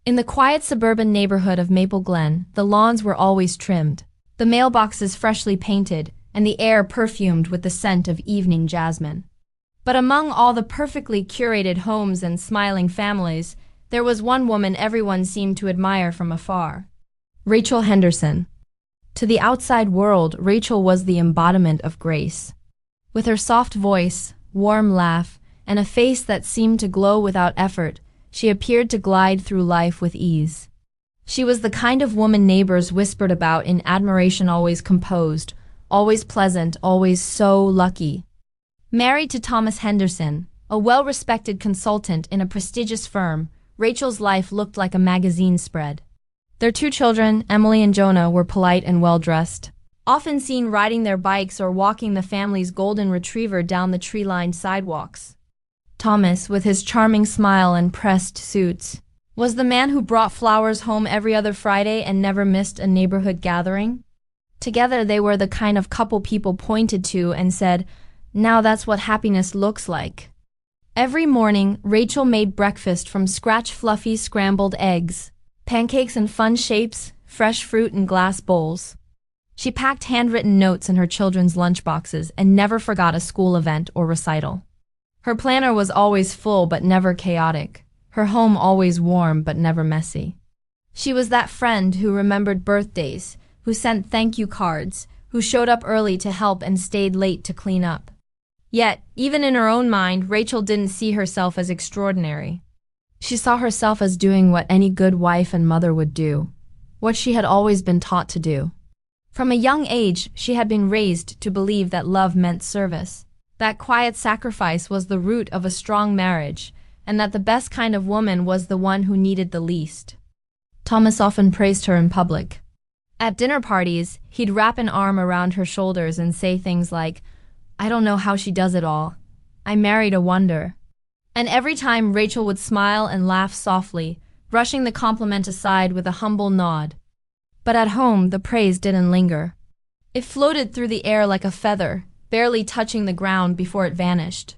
In the quiet suburban neighborhood of Maple Glen, the lawns were always trimmed, the mailboxes freshly painted, and the air perfumed with the scent of evening jasmine. But among all the perfectly curated homes and smiling families, there was one woman everyone seemed to admire from afar. Rachel Henderson. To the outside world, Rachel was the embodiment of grace. With her soft voice, warm laugh, and a face that seemed to glow without effort, she appeared to glide through life with ease. She was the kind of woman neighbors whispered about in admiration, always composed, always pleasant, always so lucky. Married to Thomas Henderson, a well-respected consultant in a prestigious firm, Rachel's life looked like a magazine spread. Their two children, Emily and Jonah, were polite and well-dressed, often seen riding their bikes or walking the family's golden retriever down the tree-lined sidewalks. Thomas, with his charming smile and pressed suits, was the man who brought flowers home every other Friday and never missed a neighborhood gathering. Together they were the kind of couple people pointed to and said, "Now that's what happiness looks like." Every morning, Rachel made breakfast from scratch, fluffy scrambled eggs, pancakes in fun shapes, fresh fruit in glass bowls. She packed handwritten notes in her children's lunchboxes and never forgot a school event or recital. Her planner was always full but never chaotic, her home always warm but never messy. She was that friend who remembered birthdays, who sent thank you cards, who showed up early to help and stayed late to clean up. Yet, even in her own mind, Rachel didn't see herself as extraordinary. She saw herself as doing what any good wife and mother would do, what she had always been taught to do. From a young age, she had been raised to believe that love meant service, that quiet sacrifice was the root of a strong marriage, and that the best kind of woman was the one who needed the least. Thomas often praised her in public. At dinner parties, he'd wrap an arm around her shoulders and say things like, "I don't know how she does it all. I married a wonder." And every time Rachel would smile and laugh softly, brushing the compliment aside with a humble nod. But at home, the praise didn't linger. It floated through the air like a feather, barely touching the ground before it vanished.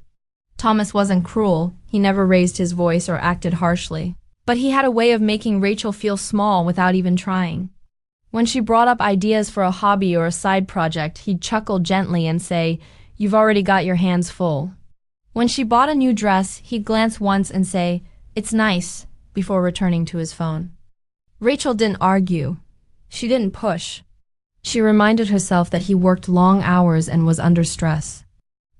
Thomas wasn't cruel, he never raised his voice or acted harshly, but he had a way of making Rachel feel small without even trying. When she brought up ideas for a hobby or a side project, he'd chuckle gently and say, "You've already got your hands full." When she bought a new dress, he'd glance once and say, "It's nice," before returning to his phone. Rachel didn't argue. She didn't push. She reminded herself that he worked long hours and was under stress,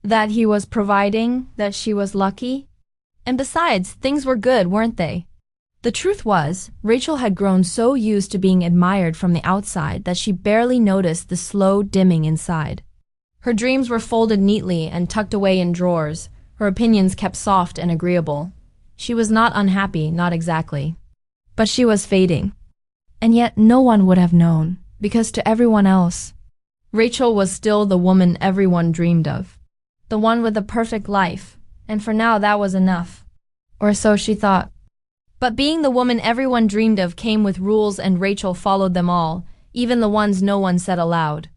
that he was providing, that she was lucky. And besides, things were good, weren't they? The truth was, Rachel had grown so used to being admired from the outside that she barely noticed the slow dimming inside. Her dreams were folded neatly and tucked away in drawers, her opinions kept soft and agreeable. She was not unhappy, not exactly. But she was fading. And yet no one would have known, because to everyone else, Rachel was still the woman everyone dreamed of. The one with the perfect life, and for now that was enough. Or so she thought. But being the woman everyone dreamed of came with rules, and Rachel followed them all, even the ones no one said aloud.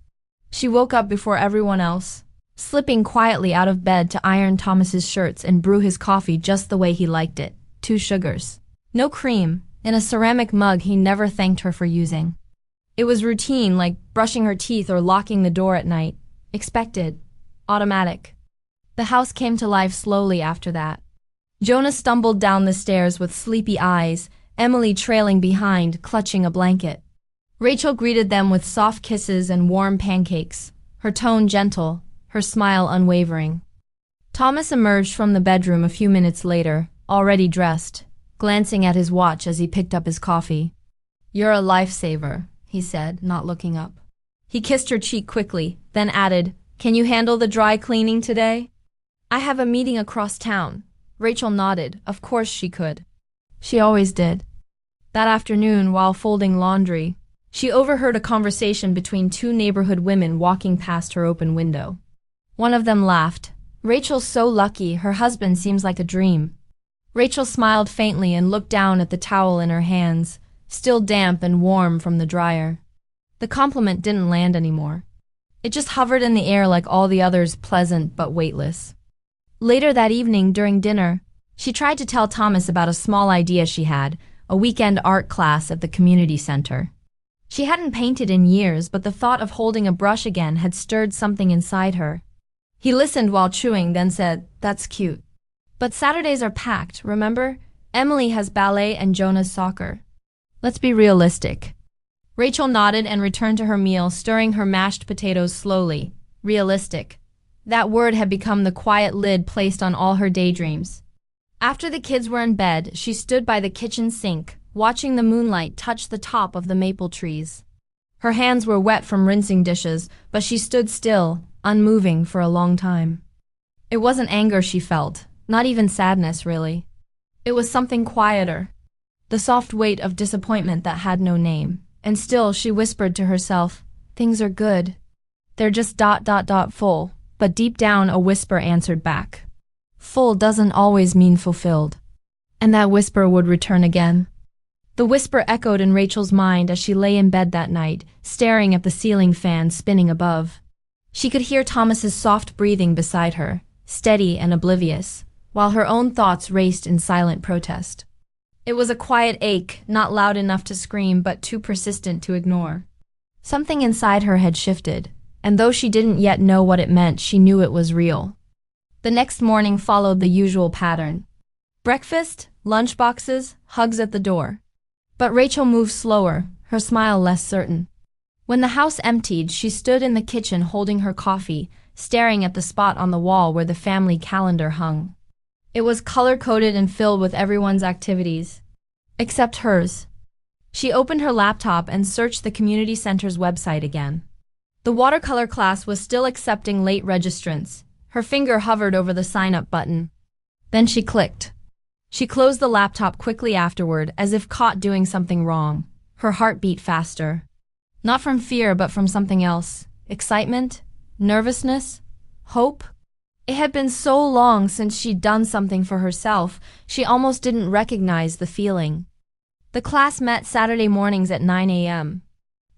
She woke up before everyone else, slipping quietly out of bed to iron Thomas's shirts and brew his coffee just the way he liked it, 2 sugars. No cream, in a ceramic mug he never thanked her for using. It was routine, like brushing her teeth or locking the door at night. Expected. Automatic. The house came to life slowly after that. Jonah stumbled down the stairs with sleepy eyes, Emily trailing behind, clutching a blanket. Rachel greeted them with soft kisses and warm pancakes, her tone gentle, her smile unwavering. Thomas emerged from the bedroom a few minutes later, already dressed, glancing at his watch as he picked up his coffee. "You're a lifesaver," he said, not looking up. He kissed her cheek quickly, then added, "Can you handle the dry cleaning today?" "I have a meeting across town." Rachel nodded. Of course she could. She always did. That afternoon, while folding laundry, she overheard a conversation between 2 neighborhood women walking past her open window. One of them laughed. "Rachel's so lucky, her husband seems like a dream." Rachel smiled faintly and looked down at the towel in her hands, still damp and warm from the dryer. The compliment didn't land anymore. It just hovered in the air like all the others, pleasant but weightless. Later that evening, during dinner, she tried to tell Thomas about a small idea she had, a weekend art class at the community center. She hadn't painted in years, but the thought of holding a brush again had stirred something inside her. He listened while chewing, then said, "That's cute. But Saturdays are packed, remember? Emily has ballet and Jonah's soccer. Let's be realistic." Rachel nodded and returned to her meal, stirring her mashed potatoes slowly. Realistic. That word had become the quiet lid placed on all her daydreams. After the kids were in bed, she stood by the kitchen sink, watching the moonlight touch the top of the maple trees. Her hands were wet from rinsing dishes, but she stood still, unmoving for a long time. It wasn't anger she felt, not even sadness, really. It was something quieter, the soft weight of disappointment that had no name. And still, she whispered to herself, "Things are good. They're just ... full." But deep down, a whisper answered back. Full doesn't always mean fulfilled. And that whisper would return again. The whisper echoed in Rachel's mind as she lay in bed that night, staring at the ceiling fan spinning above. She could hear Thomas's soft breathing beside her, steady and oblivious, while her own thoughts raced in silent protest. It was a quiet ache, not loud enough to scream but too persistent to ignore. Something inside her had shifted, and though she didn't yet know what it meant, she knew it was real. The next morning followed the usual pattern. Breakfast, lunchboxes, hugs at the door. But Rachel moved slower, her smile less certain. When the house emptied, she stood in the kitchen holding her coffee, staring at the spot on the wall where the family calendar hung. It was color-coded and filled with everyone's activities, except hers. She opened her laptop and searched the community center's website again. The watercolor class was still accepting late registrants. Her finger hovered over the sign-up button. Then she clicked. She closed the laptop quickly afterward, as if caught doing something wrong. Her heart beat faster. Not from fear, but from something else. Excitement? Nervousness? Hope? It had been so long since she'd done something for herself, she almost didn't recognize the feeling. The class met Saturday mornings at 9 a.m.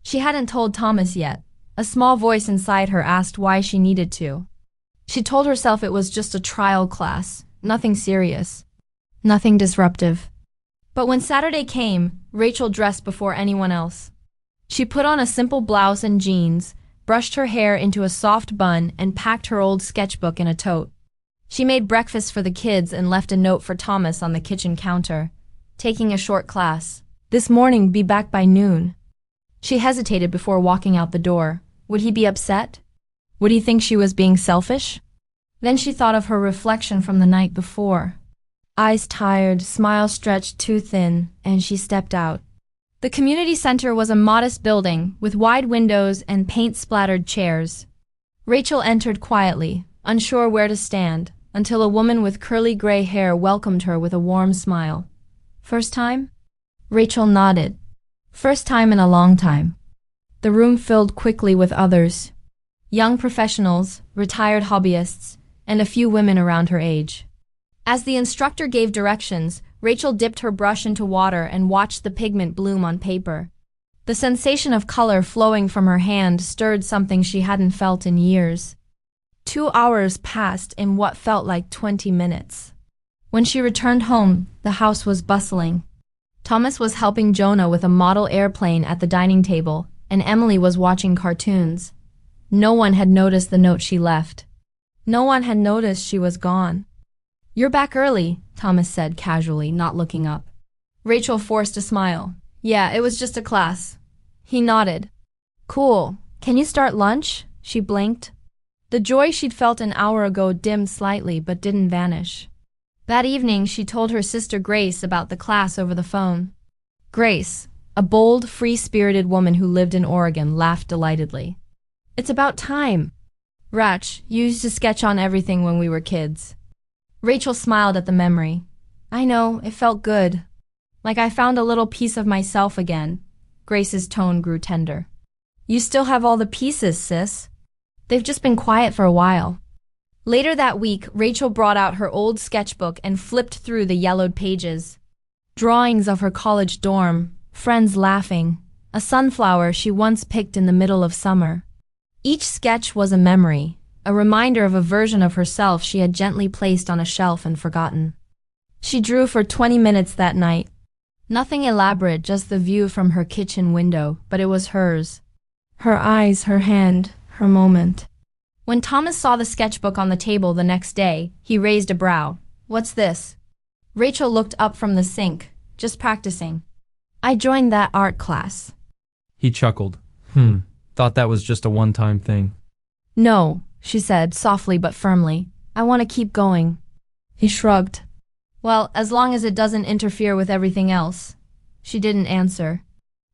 She hadn't told Thomas yet. A small voice inside her asked why she needed to. She told herself it was just a trial class, nothing serious, nothing disruptive. But when Saturday came, Rachel dressed before anyone else. She put on a simple blouse and jeans, brushed her hair into a soft bun, and packed her old sketchbook in a tote. She made breakfast for the kids and left a note for Thomas on the kitchen counter. Taking a short class. This morning, be back by noon. She hesitated before walking out the door. Would he be upset? Would he think she was being selfish? Then she thought of her reflection from the night before. Eyes tired, smile stretched too thin, and she stepped out. The community center was a modest building with wide windows and paint-splattered chairs. Rachel entered quietly, unsure where to stand, until a woman with curly gray hair welcomed her with a warm smile. First time? Rachel nodded. First time in a long time. The room filled quickly with others. Young professionals, retired hobbyists, and a few women around her age. As the instructor gave directions, Rachel dipped her brush into water and watched the pigment bloom on paper. The sensation of color flowing from her hand stirred something she hadn't felt in years. 2 hours passed in what felt like 20 minutes. When she returned home, the house was bustling. Thomas was helping Jonah with a model airplane at the dining table, and Emily was watching cartoons. No one had noticed the note she left. No one had noticed she was gone. "You're back early," Thomas said casually, not looking up. Rachel forced a smile. "Yeah, it was just a class." He nodded. "Cool. Can you start lunch?" She blinked. The joy she'd felt an hour ago dimmed slightly but didn't vanish. That evening, she told her sister Grace about the class over the phone. Grace, a bold, free-spirited woman who lived in Oregon, laughed delightedly. "It's about time. Rach, you used to sketch on everything when we were kids." Rachel smiled at the memory. "I know, it felt good. Like I found a little piece of myself again." Grace's tone grew tender. "You still have all the pieces, sis. They've just been quiet for a while." Later that week, Rachel brought out her old sketchbook and flipped through the yellowed pages. Drawings of her college dorm, friends laughing, a sunflower she once picked in the middle of summer. Each sketch was a memory, a reminder of a version of herself she had gently placed on a shelf and forgotten. She drew for 20 minutes that night. Nothing elaborate, just the view from her kitchen window, but it was hers. Her eyes, her hand, her moment. When Thomas saw the sketchbook on the table the next day, he raised a brow. "What's this?" Rachel looked up from the sink. "Just practicing. I joined that art class." He chuckled. Thought that was just a one-time thing. "No," she said, softly but firmly. "I want to keep going." He shrugged. "Well, as long as it doesn't interfere with everything else." She didn't answer.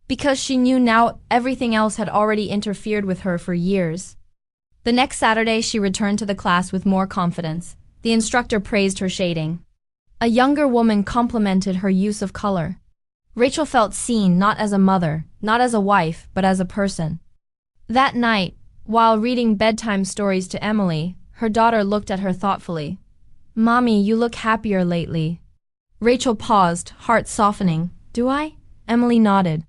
Because she knew now everything else had already interfered with her for years. The next Saturday, she returned to the class with more confidence. The instructor praised her shading. A younger woman complimented her use of color. Rachel felt seen not as a mother, not as a wife, but as a person. That night, while reading bedtime stories to Emily, her daughter looked at her thoughtfully. "Mommy, you look happier lately." Rachel paused, heart softening. "Do I?" Emily nodded.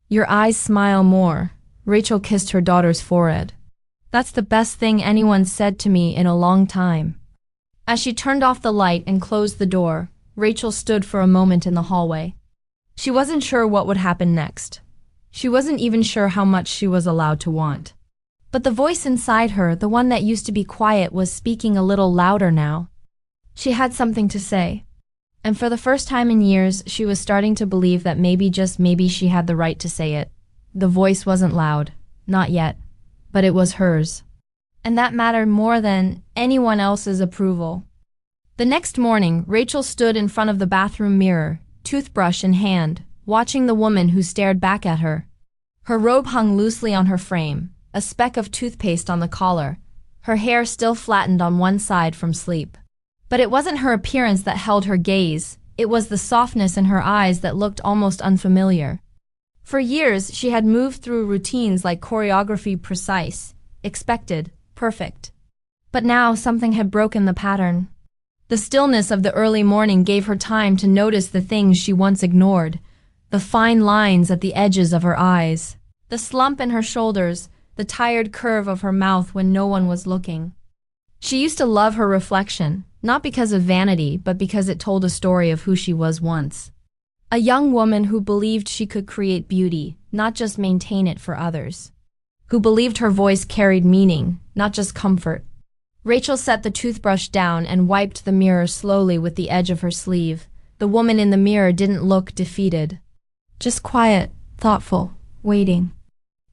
"Your eyes smile more." Rachel kissed her daughter's forehead. "That's the best thing anyone said to me in a long time." As she turned off the light and closed the door, Rachel stood for a moment in the hallway. She wasn't sure what would happen next. She wasn't even sure how much she was allowed to want. But the voice inside her, the one that used to be quiet, was speaking a little louder now. She had something to say. And for the first time in years, she was starting to believe that maybe, just maybe, she had the right to say it. The voice wasn't loud. Not yet. But it was hers. And that mattered more than anyone else's approval. The next morning, Rachel stood in front of the bathroom mirror, toothbrush in hand, watching the woman who stared back at her. Her robe hung loosely on her frame, a speck of toothpaste on the collar, her hair still flattened on one side from sleep. But it wasn't her appearance that held her gaze, it was the softness in her eyes that looked almost unfamiliar. For years, she had moved through routines like choreography, precise, expected, perfect. But now something had broken the pattern. The stillness of the early morning gave her time to notice the things she once ignored, the fine lines at the edges of her eyes, the slump in her shoulders, the tired curve of her mouth when no one was looking. She used to love her reflection, not because of vanity, but because it told a story of who she was once. A young woman who believed she could create beauty, not just maintain it for others. Who believed her voice carried meaning, not just comfort. Rachel set the toothbrush down and wiped the mirror slowly with the edge of her sleeve. The woman in the mirror didn't look defeated. Just quiet, thoughtful, waiting.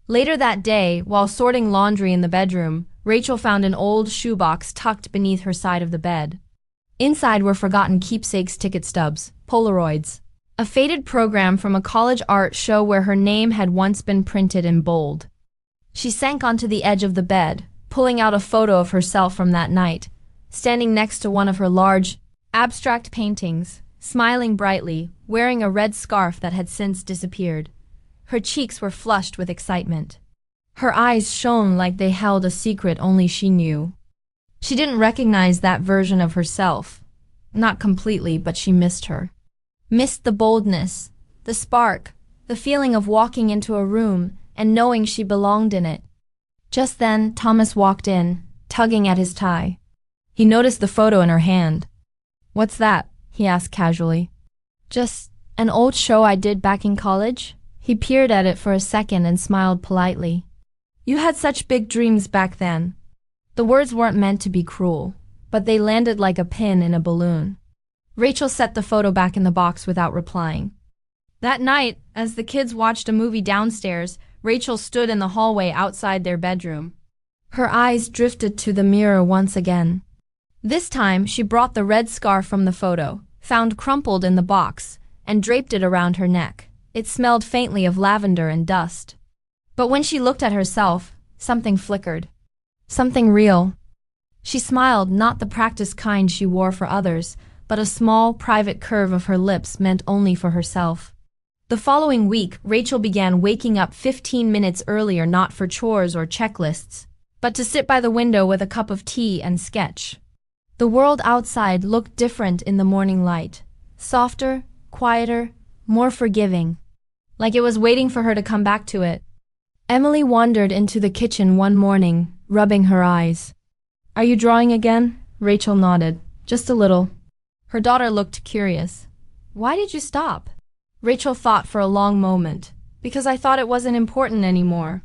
Later that day, while sorting laundry in the bedroom, Rachel found an old shoebox tucked beneath her side of the bed. Inside were forgotten keepsakes, ticket stubs, Polaroids, a faded program from a college art show where her name had once been printed in bold. She sank onto the edge of the bed, pulling out a photo of herself from that night, standing next to one of her large, abstract paintings, smiling brightly, wearing a red scarf that had since disappeared. Her cheeks were flushed with excitement. Her eyes shone like they held a secret only she knew. She didn't recognize that version of herself. Not completely, but she missed her. Missed the boldness, the spark, the feeling of walking into a room and knowing she belonged in it. Just then, Thomas walked in, tugging at his tie. He noticed the photo in her hand. "What's that?" he asked casually. "Just an old show I did back in college." He peered at it for a second and smiled politely. "You had such big dreams back then." The words weren't meant to be cruel, but they landed like a pin in a balloon. Rachel set the photo back in the box without replying. That night, as the kids watched a movie downstairs, Rachel stood in the hallway outside their bedroom. Her eyes drifted to the mirror once again. This time, she brought the red scarf from the photo, found crumpled in the box, and draped it around her neck. It smelled faintly of lavender and dust. But when she looked at herself, something flickered. Something real. She smiled, not the practiced kind she wore for others, but a small, private curve of her lips meant only for herself. The following week, Rachel began waking up 15 minutes earlier, not for chores or checklists, but to sit by the window with a cup of tea and sketch. The world outside looked different in the morning light. Softer, quieter, more forgiving. Like it was waiting for her to come back to it. Emily wandered into the kitchen one morning, rubbing her eyes. "Are you drawing again?" Rachel nodded. "Just a little." Her daughter looked curious. "Why did you stop?" Rachel thought for a long moment. Because I thought it wasn't important anymore.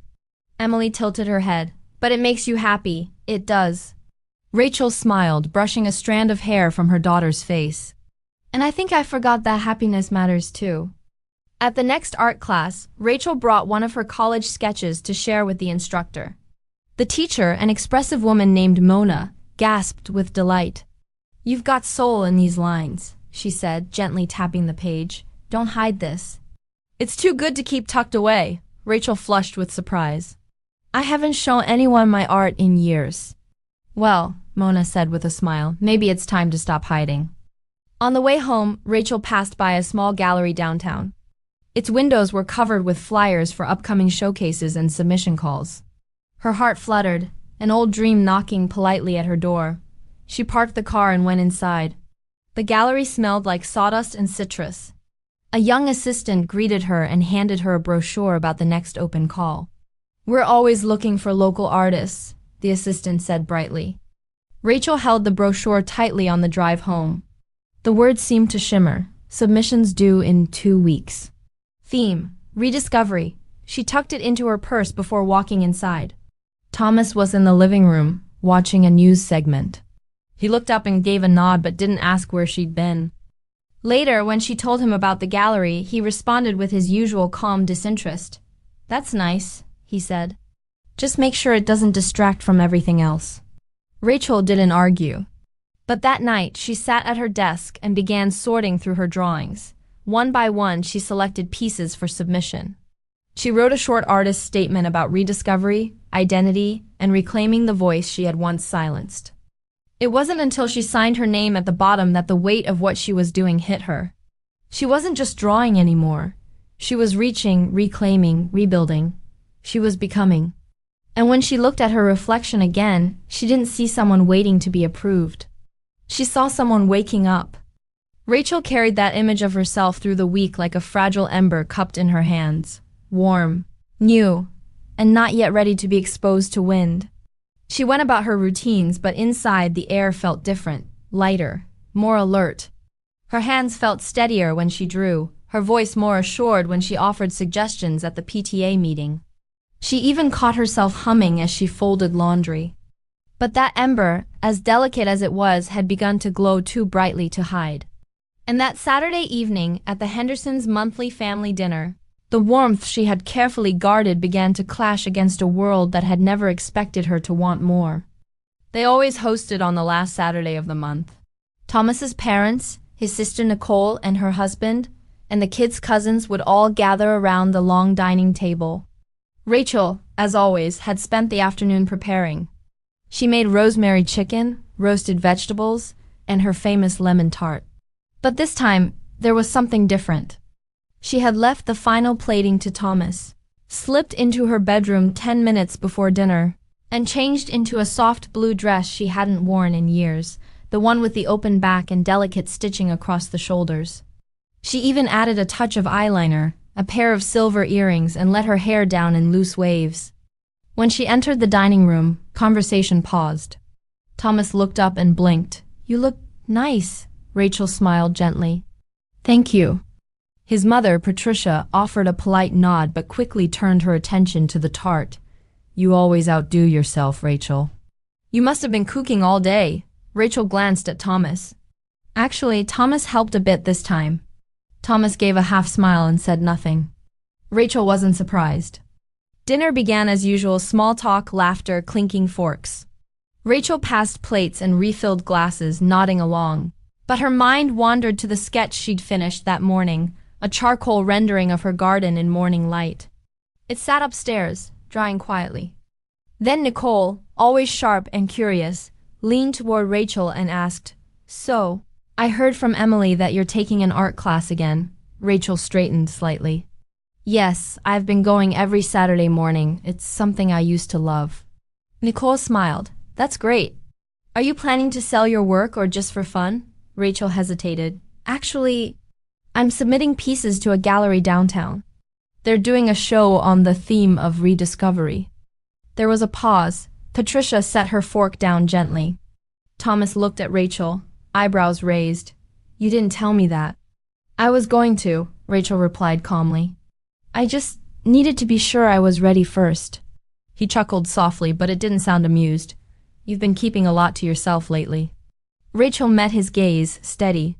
Emily tilted her head. But it makes you happy. It does. Rachel smiled, brushing a strand of hair from her daughter's face. And I think I forgot that happiness matters too. At the next art class, Rachel brought one of her college sketches to share with the instructor. The teacher, an expressive woman named Mona, gasped with delight. You've got soul in these lines, she said, gently tapping the page. Don't hide this. It's too good to keep tucked away, Rachel flushed with surprise. I haven't shown anyone my art in years. Well, Mona said with a smile, maybe it's time to stop hiding. On the way home, Rachel passed by a small gallery downtown. Its windows were covered with flyers for upcoming showcases and submission calls. Her heart fluttered, an old dream knocking politely at her door. She parked the car and went inside. The gallery smelled like sawdust and citrus. A young assistant greeted her and handed her a brochure about the next open call. We're always looking for local artists, the assistant said brightly. Rachel held the brochure tightly on the drive home. The words seemed to shimmer. Submissions due in 2 weeks. Theme: rediscovery. She tucked it into her purse before walking inside. Thomas was in the living room, watching a news segment. He looked up and gave a nod but didn't ask where she'd been. Later, when she told him about the gallery, he responded with his usual calm disinterest. That's nice, he said. Just make sure it doesn't distract from everything else. Rachel didn't argue. But that night, she sat at her desk and began sorting through her drawings. One by one, she selected pieces for submission. She wrote a short artist statement about rediscovery, identity, and reclaiming the voice she had once silenced. It wasn't until she signed her name at the bottom that the weight of what she was doing hit her. She wasn't just drawing anymore. She was reaching, reclaiming, rebuilding. She was becoming. And when she looked at her reflection again, she didn't see someone waiting to be approved. She saw someone waking up. Rachel carried that image of herself through the week like a fragile ember cupped in her hands. Warm, new, and not yet ready to be exposed to wind. She went about her routines, but inside the air felt different, lighter, more alert. Her hands felt steadier when she drew, her voice more assured when she offered suggestions at the PTA meeting. She even caught herself humming as she folded laundry. But that ember, as delicate as it was, had begun to glow too brightly to hide. And that Saturday evening, at the Hendersons' monthly family dinner, the warmth she had carefully guarded began to clash against a world that had never expected her to want more. They always hosted on the last Saturday of the month. Thomas's parents, his sister Nicole and her husband, and the kids' cousins would all gather around the long dining table. Rachel, as always, had spent the afternoon preparing. She made rosemary chicken, roasted vegetables, and her famous lemon tart. But this time, there was something different. She had left the final plating to Thomas, slipped into her bedroom 10 minutes before dinner, and changed into a soft blue dress she hadn't worn in years, the one with the open back and delicate stitching across the shoulders. She even added a touch of eyeliner, a pair of silver earrings, and let her hair down in loose waves. When she entered the dining room, conversation paused. Thomas looked up and blinked. You look nice, Rachel smiled gently. Thank you. His mother, Patricia, offered a polite nod but quickly turned her attention to the tart. You always outdo yourself, Rachel. You must have been cooking all day. Rachel glanced at Thomas. Actually, Thomas helped a bit this time. Thomas gave a half smile and said nothing. Rachel wasn't surprised. Dinner began as usual, small talk, laughter, clinking forks. Rachel passed plates and refilled glasses, nodding along. But her mind wandered to the sketch she'd finished that morning, a charcoal rendering of her garden in morning light. It sat upstairs, drying quietly. Then Nicole, always sharp and curious, leaned toward Rachel and asked, So, I heard from Emily that you're taking an art class again. Rachel straightened slightly. Yes, I've been going every Saturday morning. It's something I used to love. Nicole smiled. That's great. Are you planning to sell your work or just for fun? Rachel hesitated. Actually, I'm submitting pieces to a gallery downtown. They're doing a show on the theme of rediscovery. There was a pause. Patricia set her fork down gently. Thomas looked at Rachel, eyebrows raised. You didn't tell me that. I was going to, Rachel replied calmly. I just needed to be sure I was ready first. He chuckled softly, but it didn't sound amused. You've been keeping a lot to yourself lately. Rachel met his gaze, steady.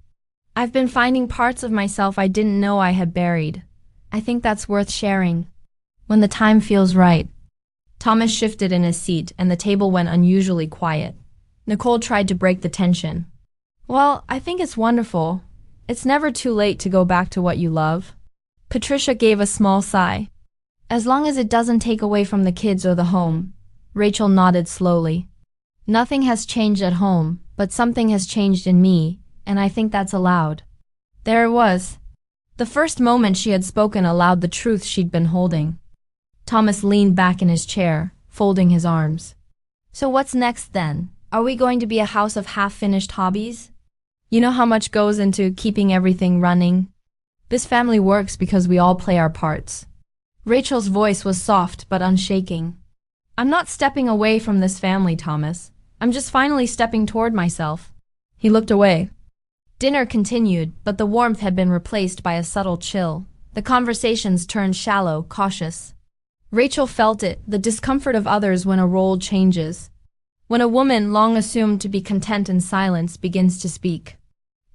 I've been finding parts of myself I didn't know I had buried. I think that's worth sharing. When the time feels right. Thomas shifted in his seat, and the table went unusually quiet. Nicole tried to break the tension. Well, I think it's wonderful. It's never too late to go back to what you love. Patricia gave a small sigh. As long as it doesn't take away from the kids or the home. Rachel nodded slowly. Nothing has changed at home, but something has changed in me, and I think that's allowed. There it was. The first moment she had spoken allowed the truth she'd been holding. Thomas leaned back in his chair, folding his arms. So what's next then? Are we going to be a house of half-finished hobbies? You know how much goes into keeping everything running? This family works because we all play our parts. Rachel's voice was soft but unshaking. I'm not stepping away from this family, Thomas. I'm just finally stepping toward myself. He looked away. Dinner continued, but the warmth had been replaced by a subtle chill. The conversations turned shallow, cautious. Rachel felt it, the discomfort of others when a role changes. When a woman long assumed to be content in silence begins to speak.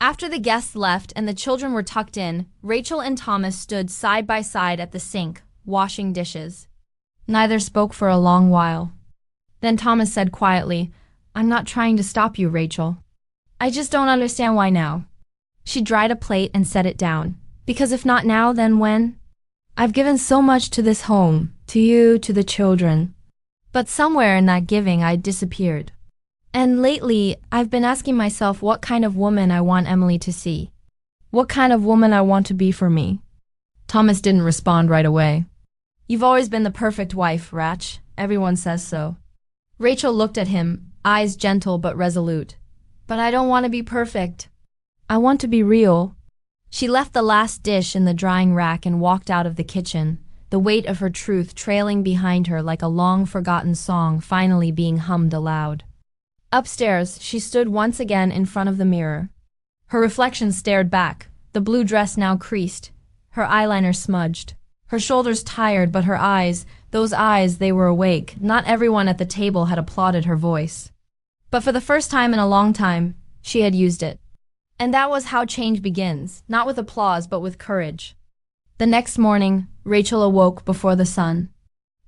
After the guests left and the children were tucked in, Rachel and Thomas stood side by side at the sink, washing dishes. Neither spoke for a long while. Then Thomas said quietly, I'm not trying to stop you, Rachel. I just don't understand why now. She dried a plate and set it down. Because if not now, then when? I've given so much to this home, to you, to the children. But somewhere in that giving I disappeared. And lately, I've been asking myself what kind of woman I want Emily to see. What kind of woman I want to be for me. Thomas didn't respond right away. You've always been the perfect wife, Rach. Everyone says so. Rachel looked at him, eyes gentle but resolute. But I don't want to be perfect. I want to be real. She left the last dish in the drying rack and walked out of the kitchen, the weight of her truth trailing behind her like a long-forgotten song finally being hummed aloud. Upstairs, she stood once again in front of the mirror. Her reflection stared back, the blue dress now creased, her eyeliner smudged. Her shoulders tired, but her eyes, those eyes, they were awake. Not everyone at the table had applauded her voice. But for the first time in a long time, she had used it. And that was how change begins, not with applause, but with courage. The next morning, Rachel awoke before the sun.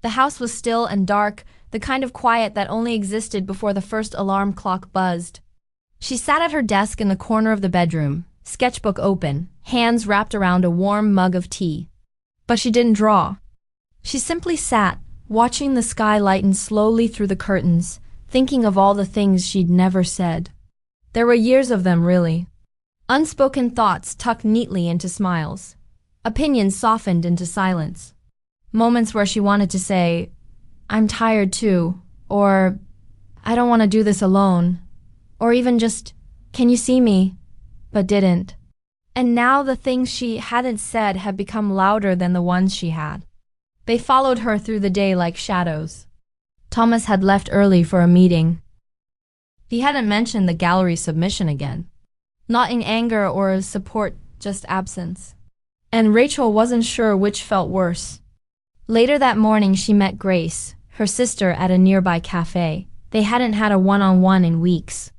The house was still and dark, the kind of quiet that only existed before the first alarm clock buzzed. She sat at her desk in the corner of the bedroom, sketchbook open, hands wrapped around a warm mug of tea. But she didn't draw. She simply sat, watching the sky lighten slowly through the curtains, thinking of all the things she'd never said. There were years of them, really. Unspoken thoughts tucked neatly into smiles. Opinions softened into silence. Moments where she wanted to say, I'm tired too, or I don't want to do this alone, or even just, can you see me? But didn't. And now the things she hadn't said had become louder than the ones she had. They followed her through the day like shadows. Thomas had left early for a meeting. He hadn't mentioned the gallery submission again. Not in anger or support, just absence. And Rachel wasn't sure which felt worse. Later that morning she met Grace, her sister, at a nearby cafe. They hadn't had a one-on-one in weeks.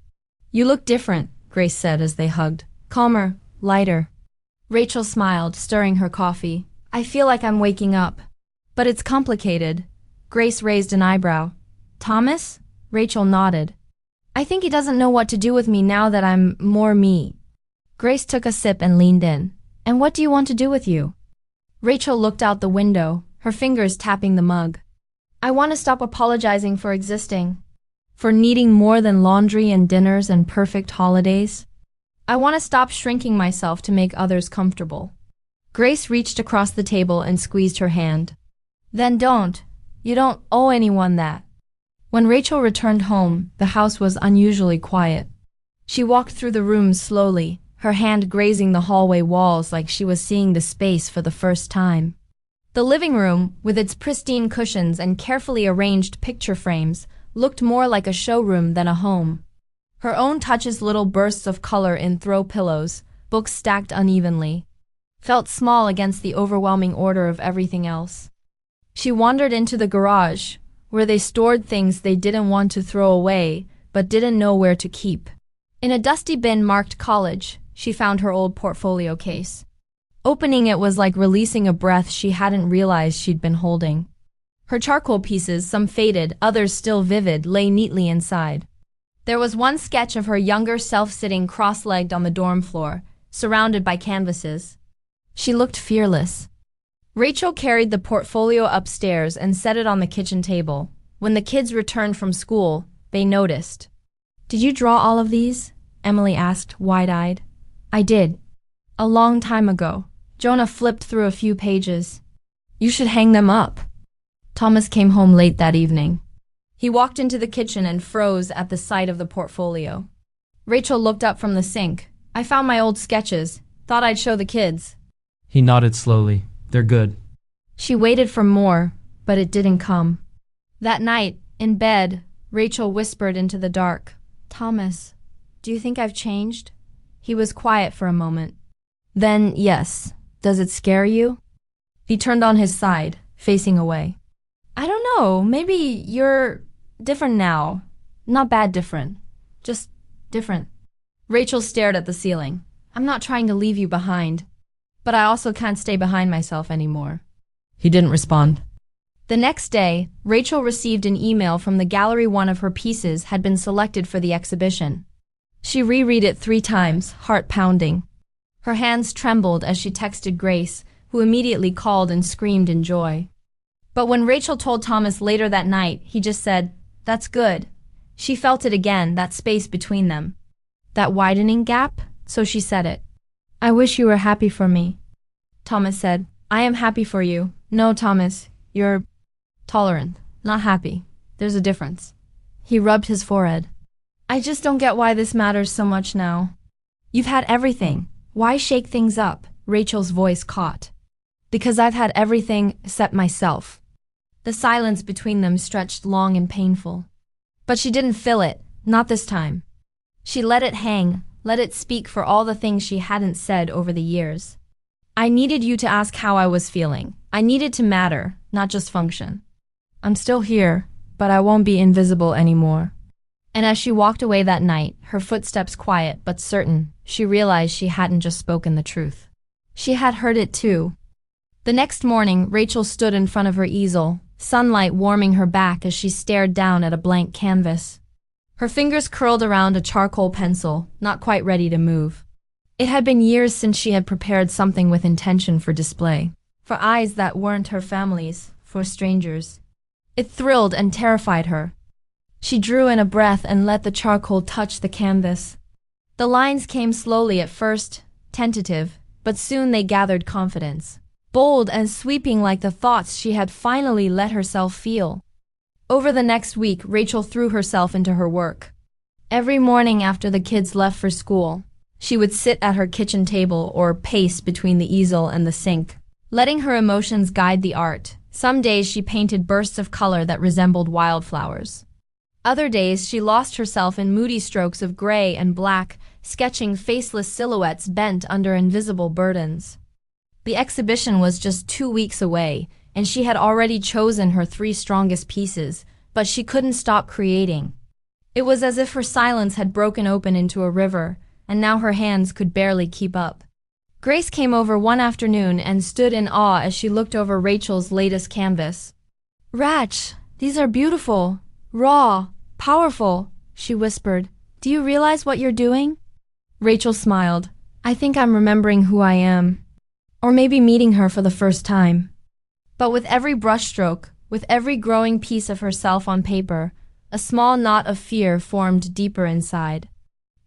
You look different, Grace said as they hugged. Calmer, lighter. Rachel smiled, stirring her coffee. I feel like I'm waking up. But it's complicated. Grace raised an eyebrow. Thomas? Rachel nodded. I think he doesn't know what to do with me now that I'm more me. Grace took a sip and leaned in. And what do you want to do with you? Rachel looked out the window, her fingers tapping the mug. I want to stop apologizing for existing. For needing more than laundry and dinners and perfect holidays. I want to stop shrinking myself to make others comfortable. Grace reached across the table and squeezed her hand. Then don't. You don't owe anyone that. When Rachel returned home, the house was unusually quiet. She walked through the rooms slowly, her hand grazing the hallway walls like she was seeing the space for the first time. The living room, with its pristine cushions and carefully arranged picture frames, looked more like a showroom than a home. Her own touches little bursts of color in throw pillows, books stacked unevenly, felt small against the overwhelming order of everything else. She wandered into the garage, where they stored things they didn't want to throw away, but didn't know where to keep. In a dusty bin marked college, she found her old portfolio case. Opening it was like releasing a breath she hadn't realized she'd been holding. Her charcoal pieces, some faded, others still vivid, lay neatly inside. There was one sketch of her younger self sitting cross-legged on the dorm floor, surrounded by canvases. She looked fearless. Rachel carried the portfolio upstairs and set it on the kitchen table. When the kids returned from school, they noticed. "Did you draw all of these?" Emily asked, wide-eyed. "I did. A long time ago." Jonah flipped through a few pages. "You should hang them up." Thomas came home late that evening. He walked into the kitchen and froze at the sight of the portfolio. Rachel looked up from the sink. "I found my old sketches. Thought I'd show the kids." He nodded slowly. "They're good." She waited for more, but it didn't come. That night, in bed, Rachel whispered into the dark, "Thomas, do you think I've changed?" He was quiet for a moment. Then, "Yes. Does it scare you?" He turned on his side, facing away. "I don't know. Maybe you're different now. Not bad different. Just different." Rachel stared at the ceiling. "I'm not trying to leave you behind, but I also can't stay behind myself anymore." He didn't respond. The next day, Rachel received an email from the gallery. One of her pieces had been selected for the exhibition. She reread it 3 times, heart pounding. Her hands trembled as she texted Grace, who immediately called and screamed in joy. But when Rachel told Thomas later that night, he just said, "That's good." She felt it again, that space between them. That widening gap, so she said it. "I wish you were happy for me." Thomas said, "I am happy for you." "No, Thomas, you're tolerant, not happy. There's a difference." He rubbed his forehead. "I just don't get why this matters so much now. You've had everything. Why shake things up?" Rachel's voice caught. "Because I've had everything except myself." The silence between them stretched long and painful. But she didn't fill it, not this time. She let it hang, let it speak for all the things she hadn't said over the years. "I needed you to ask how I was feeling. I needed to matter, not just function. I'm still here, but I won't be invisible anymore." And as she walked away that night, her footsteps quiet but certain, she realized she hadn't just spoken the truth. She had heard it too. The next morning, Rachel stood in front of her easel, sunlight warming her back as she stared down at a blank canvas. Her fingers curled around a charcoal pencil, not quite ready to move. It had been years since she had prepared something with intention for display, for eyes that weren't her family's, for strangers. It thrilled and terrified her. She drew in a breath and let the charcoal touch the canvas. The lines came slowly at first, tentative, but soon they gathered confidence. Bold and sweeping like the thoughts she had finally let herself feel. Over the next week, Rachel threw herself into her work. Every morning after the kids left for school, she would sit at her kitchen table or pace between the easel and the sink, letting her emotions guide the art. Some days she painted bursts of color that resembled wildflowers. Other days she lost herself in moody strokes of gray and black, sketching faceless silhouettes bent under invisible burdens. The exhibition was just 2 weeks away, and she had already chosen her 3 strongest pieces, but she couldn't stop creating. It was as if her silence had broken open into a river, and now her hands could barely keep up. Grace came over one afternoon and stood in awe as she looked over Rachel's latest canvas. "Rach, these are beautiful, raw, powerful," she whispered. "Do you realize what you're doing?" Rachel smiled. "I think I'm remembering who I am. Or maybe meeting her for the first time." But with every brushstroke, with every growing piece of herself on paper, a small knot of fear formed deeper inside.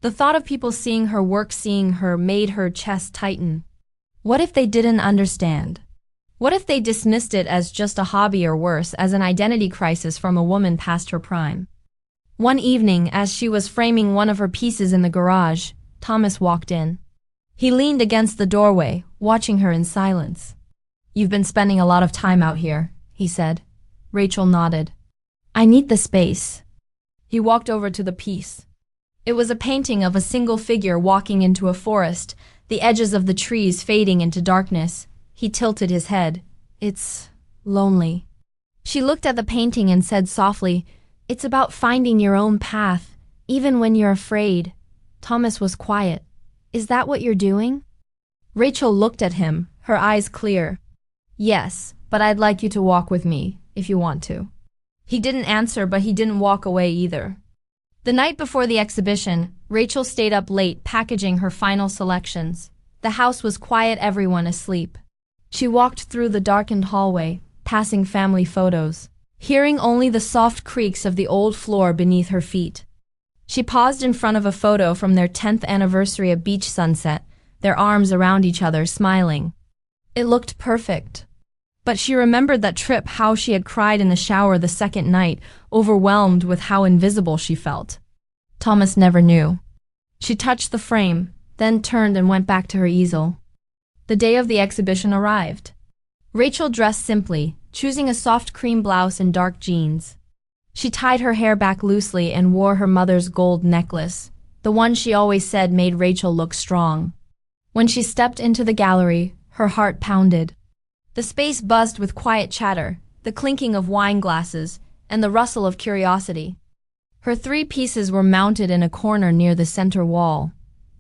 The thought of people seeing her work, seeing her, made her chest tighten. What if they didn't understand? What if they dismissed it as just a hobby or worse, as an identity crisis from a woman past her prime? One evening, as she was framing one of her pieces in the garage, Thomas walked in. He leaned against the doorway, watching her in silence. "You've been spending a lot of time out here," he said. Rachel nodded. "I need the space." He walked over to the piece. It was a painting of a single figure walking into a forest, the edges of the trees fading into darkness. He tilted his head. It's lonely. She looked at the painting and said softly, "It's about finding your own path, even when you're afraid." Thomas was quiet. "Is that what you're doing?" Rachel looked at him, her eyes clear. "Yes, but I'd like you to walk with me, if you want to." He didn't answer, but he didn't walk away either. The night before the exhibition, Rachel stayed up late packaging her final selections. The house was quiet, everyone asleep. She walked through the darkened hallway, passing family photos, hearing only the soft creaks of the old floor beneath her feet. She paused in front of a photo from their 10th anniversary, a beach sunset, their arms around each other, smiling. It looked perfect. But she remembered that trip, how she had cried in the shower the second night, overwhelmed with how invisible she felt. Thomas never knew. She touched the frame, then turned and went back to her easel. The day of the exhibition arrived. Rachel dressed simply, choosing a soft cream blouse and dark jeans. She tied her hair back loosely and wore her mother's gold necklace, the one she always said made Rachel look strong. When she stepped into the gallery, her heart pounded. The space buzzed with quiet chatter, the clinking of wine glasses, and the rustle of curiosity. Her 3 pieces were mounted in a corner near the center wall.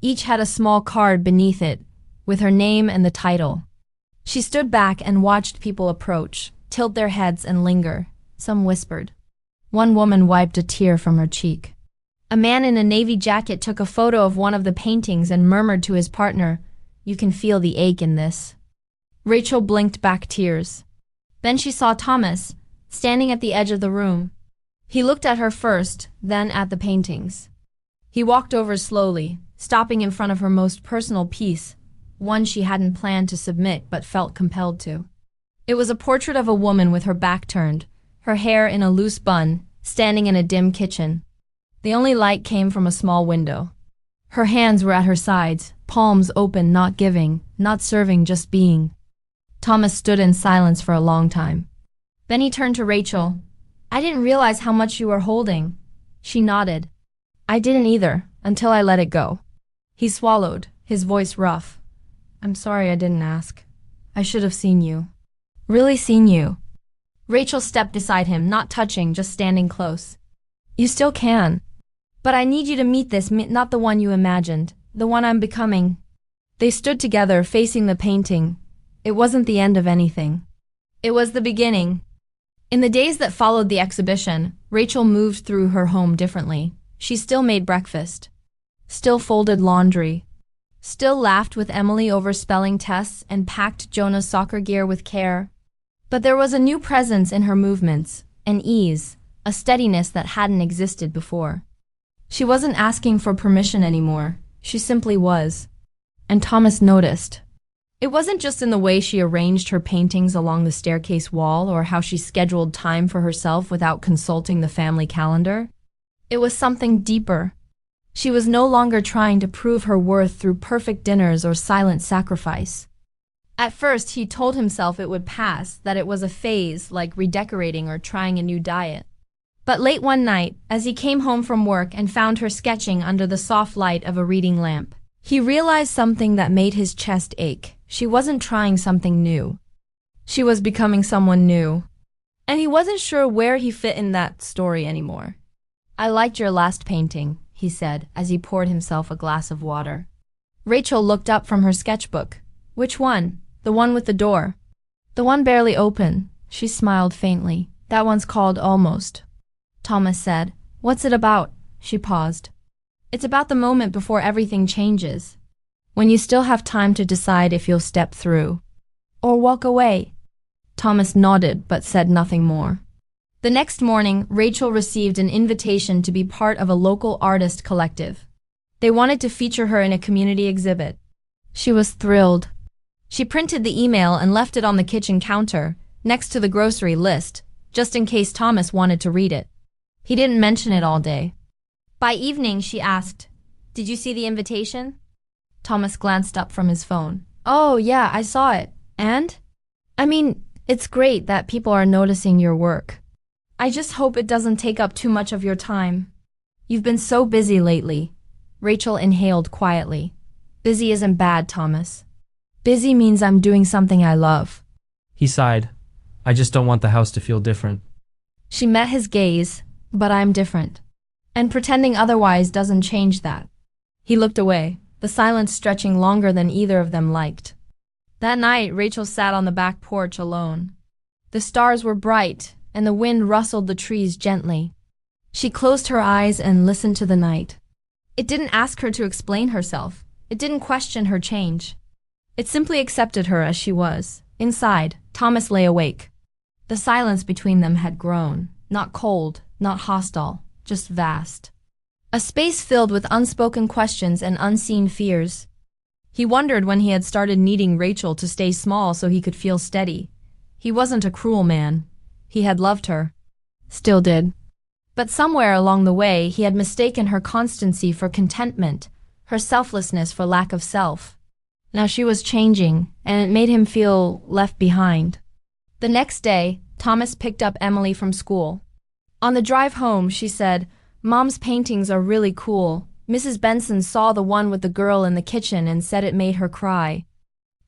Each had a small card beneath it, with her name and the title. She stood back and watched people approach, tilt their heads and linger. Some whispered. One woman wiped a tear from her cheek. A man in a navy jacket took a photo of one of the paintings and murmured to his partner, "You can feel the ache in this." Rachel blinked back tears. Then she saw Thomas, standing at the edge of the room. He looked at her first, then at the paintings. He walked over slowly, stopping in front of her most personal piece, one she hadn't planned to submit but felt compelled to. It was a portrait of a woman with her back turned, her hair in a loose bun, standing in a dim kitchen. The only light came from a small window. Her hands were at her sides, palms open, not giving, not serving, just being. Thomas stood in silence for a long time. Then he turned to Rachel. "I didn't realize how much you were holding." She nodded. "I didn't either, until I let it go." He swallowed, his voice rough. "I'm sorry I didn't ask. I should have seen you. Really seen you." Rachel stepped beside him, not touching, just standing close. "You still can. But I need you to meet this, not the one you imagined, the one I'm becoming." They stood together, facing the painting. It wasn't the end of anything. It was the beginning. In the days that followed the exhibition, Rachel moved through her home differently. She still made breakfast, still folded laundry, still laughed with Emily over spelling tests and packed Jonah's soccer gear with care. But there was a new presence in her movements, an ease, a steadiness that hadn't existed before. She wasn't asking for permission anymore. She simply was. And Thomas noticed. It wasn't just in the way she arranged her paintings along the staircase wall or how she scheduled time for herself without consulting the family calendar. It was something deeper. She was no longer trying to prove her worth through perfect dinners or silent sacrifice. At first, he told himself it would pass, that it was a phase like redecorating or trying a new diet. But late one night, as he came home from work and found her sketching under the soft light of a reading lamp, he realized something that made his chest ache. She wasn't trying something new. She was becoming someone new. And he wasn't sure where he fit in that story anymore. "I liked your last painting," he said as he poured himself a glass of water. Rachel looked up from her sketchbook. "Which one? The one with the door?" "The one barely open." She smiled faintly. "That one's called Almost." Thomas said. "What's it about?" She paused. "It's about the moment before everything changes. When you still have time to decide if you'll step through or walk away." Thomas nodded but said nothing more. The next morning, Rachel received an invitation to be part of a local artist collective. They wanted to feature her in a community exhibit. She was thrilled. She printed the email and left it on the kitchen counter, next to the grocery list, just in case Thomas wanted to read it. He didn't mention it all day. By evening, she asked, "Did you see the invitation?" Thomas glanced up from his phone. "Oh, yeah, I saw it. And? I mean, it's great that people are noticing your work. I just hope it doesn't take up too much of your time. You've been so busy lately." Rachel inhaled quietly. Busy isn't bad, Thomas. Busy means I'm doing something I love. He sighed. I just don't want the house to feel different. She met his gaze, but I'm different. And pretending otherwise doesn't change that. He looked away, the silence stretching longer than either of them liked. That night, Rachel sat on the back porch alone. The stars were bright, and the wind rustled the trees gently. She closed her eyes and listened to the night. It didn't ask her to explain herself. It didn't question her change. It simply accepted her as she was. Inside, Thomas lay awake. The silence between them had grown, not cold, not hostile, just vast. A space filled with unspoken questions and unseen fears. He wondered when he had started needing Rachel to stay small so he could feel steady. He wasn't a cruel man. He had loved her. Still did. But somewhere along the way, he had mistaken her constancy for contentment, her selflessness for lack of self. Now she was changing, and it made him feel left behind. The next day, Thomas picked up Emily from school. On the drive home, she said, "Mom's paintings are really cool. Mrs. Benson saw the one with the girl in the kitchen and said it made her cry."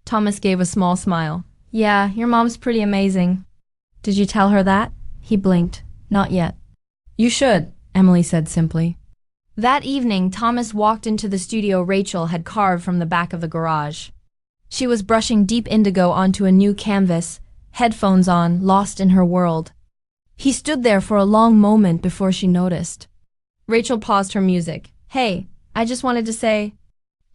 Thomas gave a small smile. "Yeah, your mom's pretty amazing." "Did you tell her that?" He blinked. "Not yet." "You should," Emily said simply. That evening, Thomas walked into the studio Rachel had carved from the back of the garage. She was brushing deep indigo onto a new canvas, headphones on, lost in her world. He stood there for a long moment before she noticed. Rachel paused her music. "Hey, I just wanted to say,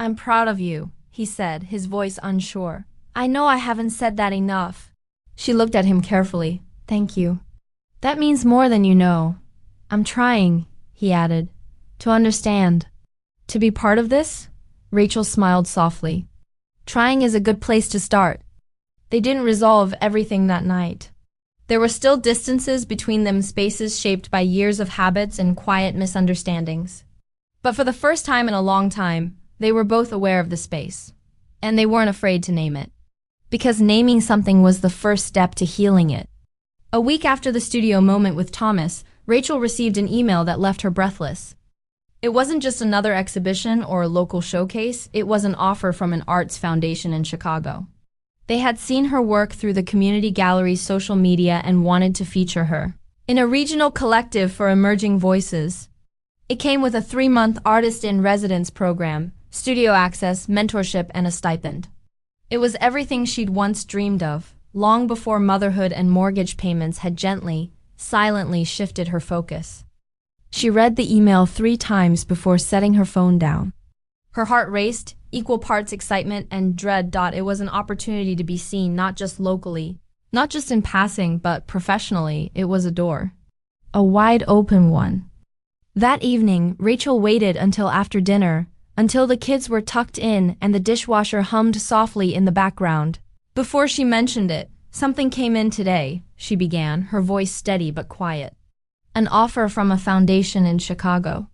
I'm proud of you," he said, his voice unsure. "I know I haven't said that enough." She looked at him carefully. "Thank you. That means more than you know. I'm trying," he added, "to understand. To be part of this?" Rachel smiled softly. "Trying is a good place to start." They didn't resolve everything that night. There were still distances between them, spaces shaped by years of habits and quiet misunderstandings. But for the first time in a long time, they were both aware of the space. And they weren't afraid to name it. Because naming something was the first step to healing it. A week after the studio moment with Thomas, Rachel received an email that left her breathless. It wasn't just another exhibition or a local showcase, it was an offer from an arts foundation in Chicago. They had seen her work through the community gallery's social media and wanted to feature her in a regional collective for emerging voices. It came with a 3-month artist-in-residence program, studio access, mentorship, and a stipend. It was everything she'd once dreamed of, long before motherhood and mortgage payments had gently, silently shifted her focus. She read the email 3 times before setting her phone down. Her heart raced, equal parts excitement and dread. It was an opportunity to be seen not just locally, not just in passing, but professionally. It was a door. A wide open one. That evening, Rachel waited until after dinner, until the kids were tucked in and the dishwasher hummed softly in the background. Before she mentioned it, "Something came in today," she began, her voice steady but quiet. "An offer from a foundation in Chicago.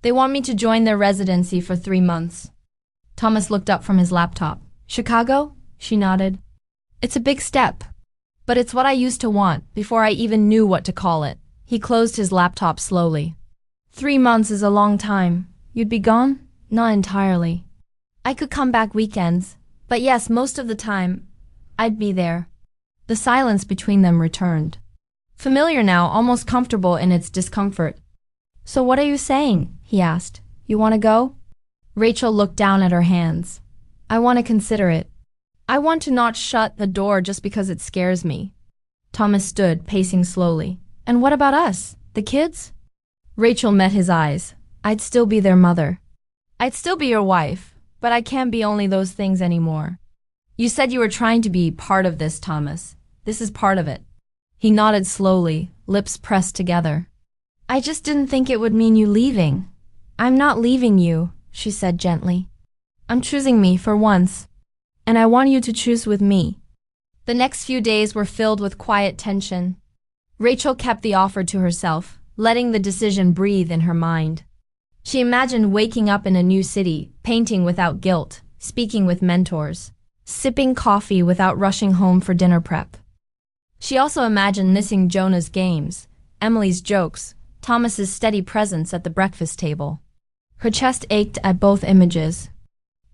They want me to join their residency for 3 months." Thomas looked up from his laptop. "Chicago?" She nodded. "It's a big step. But it's what I used to want, before I even knew what to call it." He closed his laptop slowly. 3 months is a long time. You'd be gone? Not entirely. I could come back weekends, but yes, most of the time, I'd be there. The silence between them returned. Familiar now, almost comfortable in its discomfort. "So what are you saying?" he asked. "You want to go?" Rachel looked down at her hands. "I want to consider it. I want to not shut the door just because it scares me." Thomas stood, pacing slowly. "And what about us? The kids?" Rachel met his eyes. "I'd still be their mother. I'd still be your wife, but I can't be only those things anymore. You said you were trying to be part of this, Thomas. This is part of it." He nodded slowly, lips pressed together. "I just didn't think it would mean you leaving." "I'm not leaving you," she said gently. "I'm choosing me for once. And I want you to choose with me." The next few days were filled with quiet tension. Rachel kept the offer to herself, letting the decision breathe in her mind. She imagined waking up in a new city, painting without guilt, speaking with mentors, sipping coffee without rushing home for dinner prep. She also imagined missing Jonah's games, Emily's jokes, Thomas's steady presence at the breakfast table. Her chest ached at both images.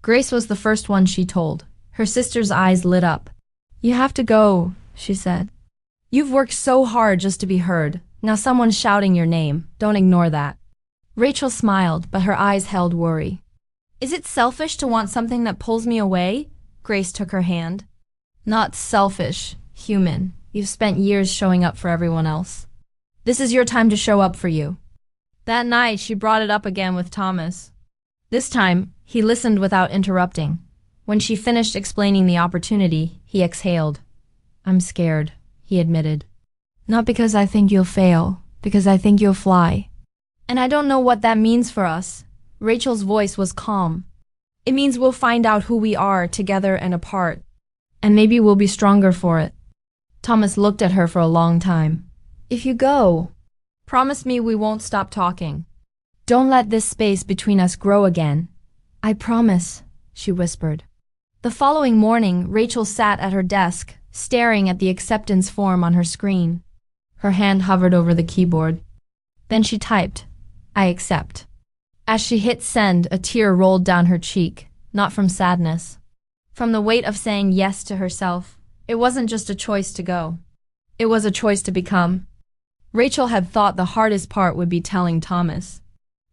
Grace was the first one she told. Her sister's eyes lit up. You have to go, she said. You've worked so hard just to be heard. Now someone's shouting your name. Don't ignore that. Rachel smiled, but her eyes held worry. Is it selfish to want something that pulls me away? Grace took her hand. Not selfish, human. You've spent years showing up for everyone else. This is your time to show up for you. That night, she brought it up again with Thomas. This time, he listened without interrupting. When she finished explaining the opportunity, he exhaled. I'm scared, he admitted. Not because I think you'll fail, because I think you'll fly. And I don't know what that means for us. Rachel's voice was calm. It means we'll find out who we are together and apart. And maybe we'll be stronger for it. Thomas looked at her for a long time. If you go, promise me we won't stop talking. Don't let this space between us grow again. I promise, she whispered. The following morning, Rachel sat at her desk, staring at the acceptance form on her screen. Her hand hovered over the keyboard. Then she typed, I accept. As she hit send, a tear rolled down her cheek, not from sadness. From the weight of saying yes to herself. It wasn't just a choice to go. It was a choice to become. Rachel had thought the hardest part would be telling Thomas.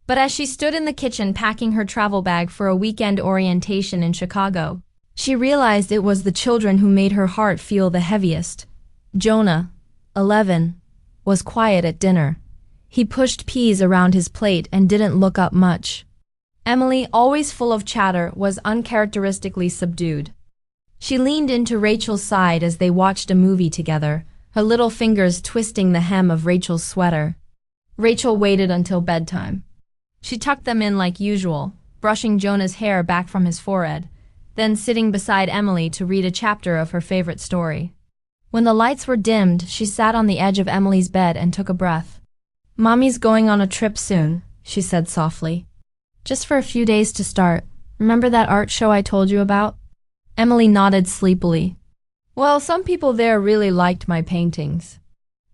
But as she stood in the kitchen packing her travel bag for a weekend orientation in Chicago, she realized it was the children who made her heart feel the heaviest. Jonah, 11, was quiet at dinner. He pushed peas around his plate and didn't look up much. Emily, always full of chatter, was uncharacteristically subdued. She leaned into Rachel's side as they watched a movie together, her little fingers twisting the hem of Rachel's sweater. Rachel waited until bedtime. She tucked them in like usual, brushing Jonah's hair back from his forehead, then sitting beside Emily to read a chapter of her favorite story. When the lights were dimmed, she sat on the edge of Emily's bed and took a breath. Mommy's going on a trip soon, she said softly. Just for a few days to start. Remember that art show I told you about? Emily nodded sleepily. Well, some people there really liked my paintings.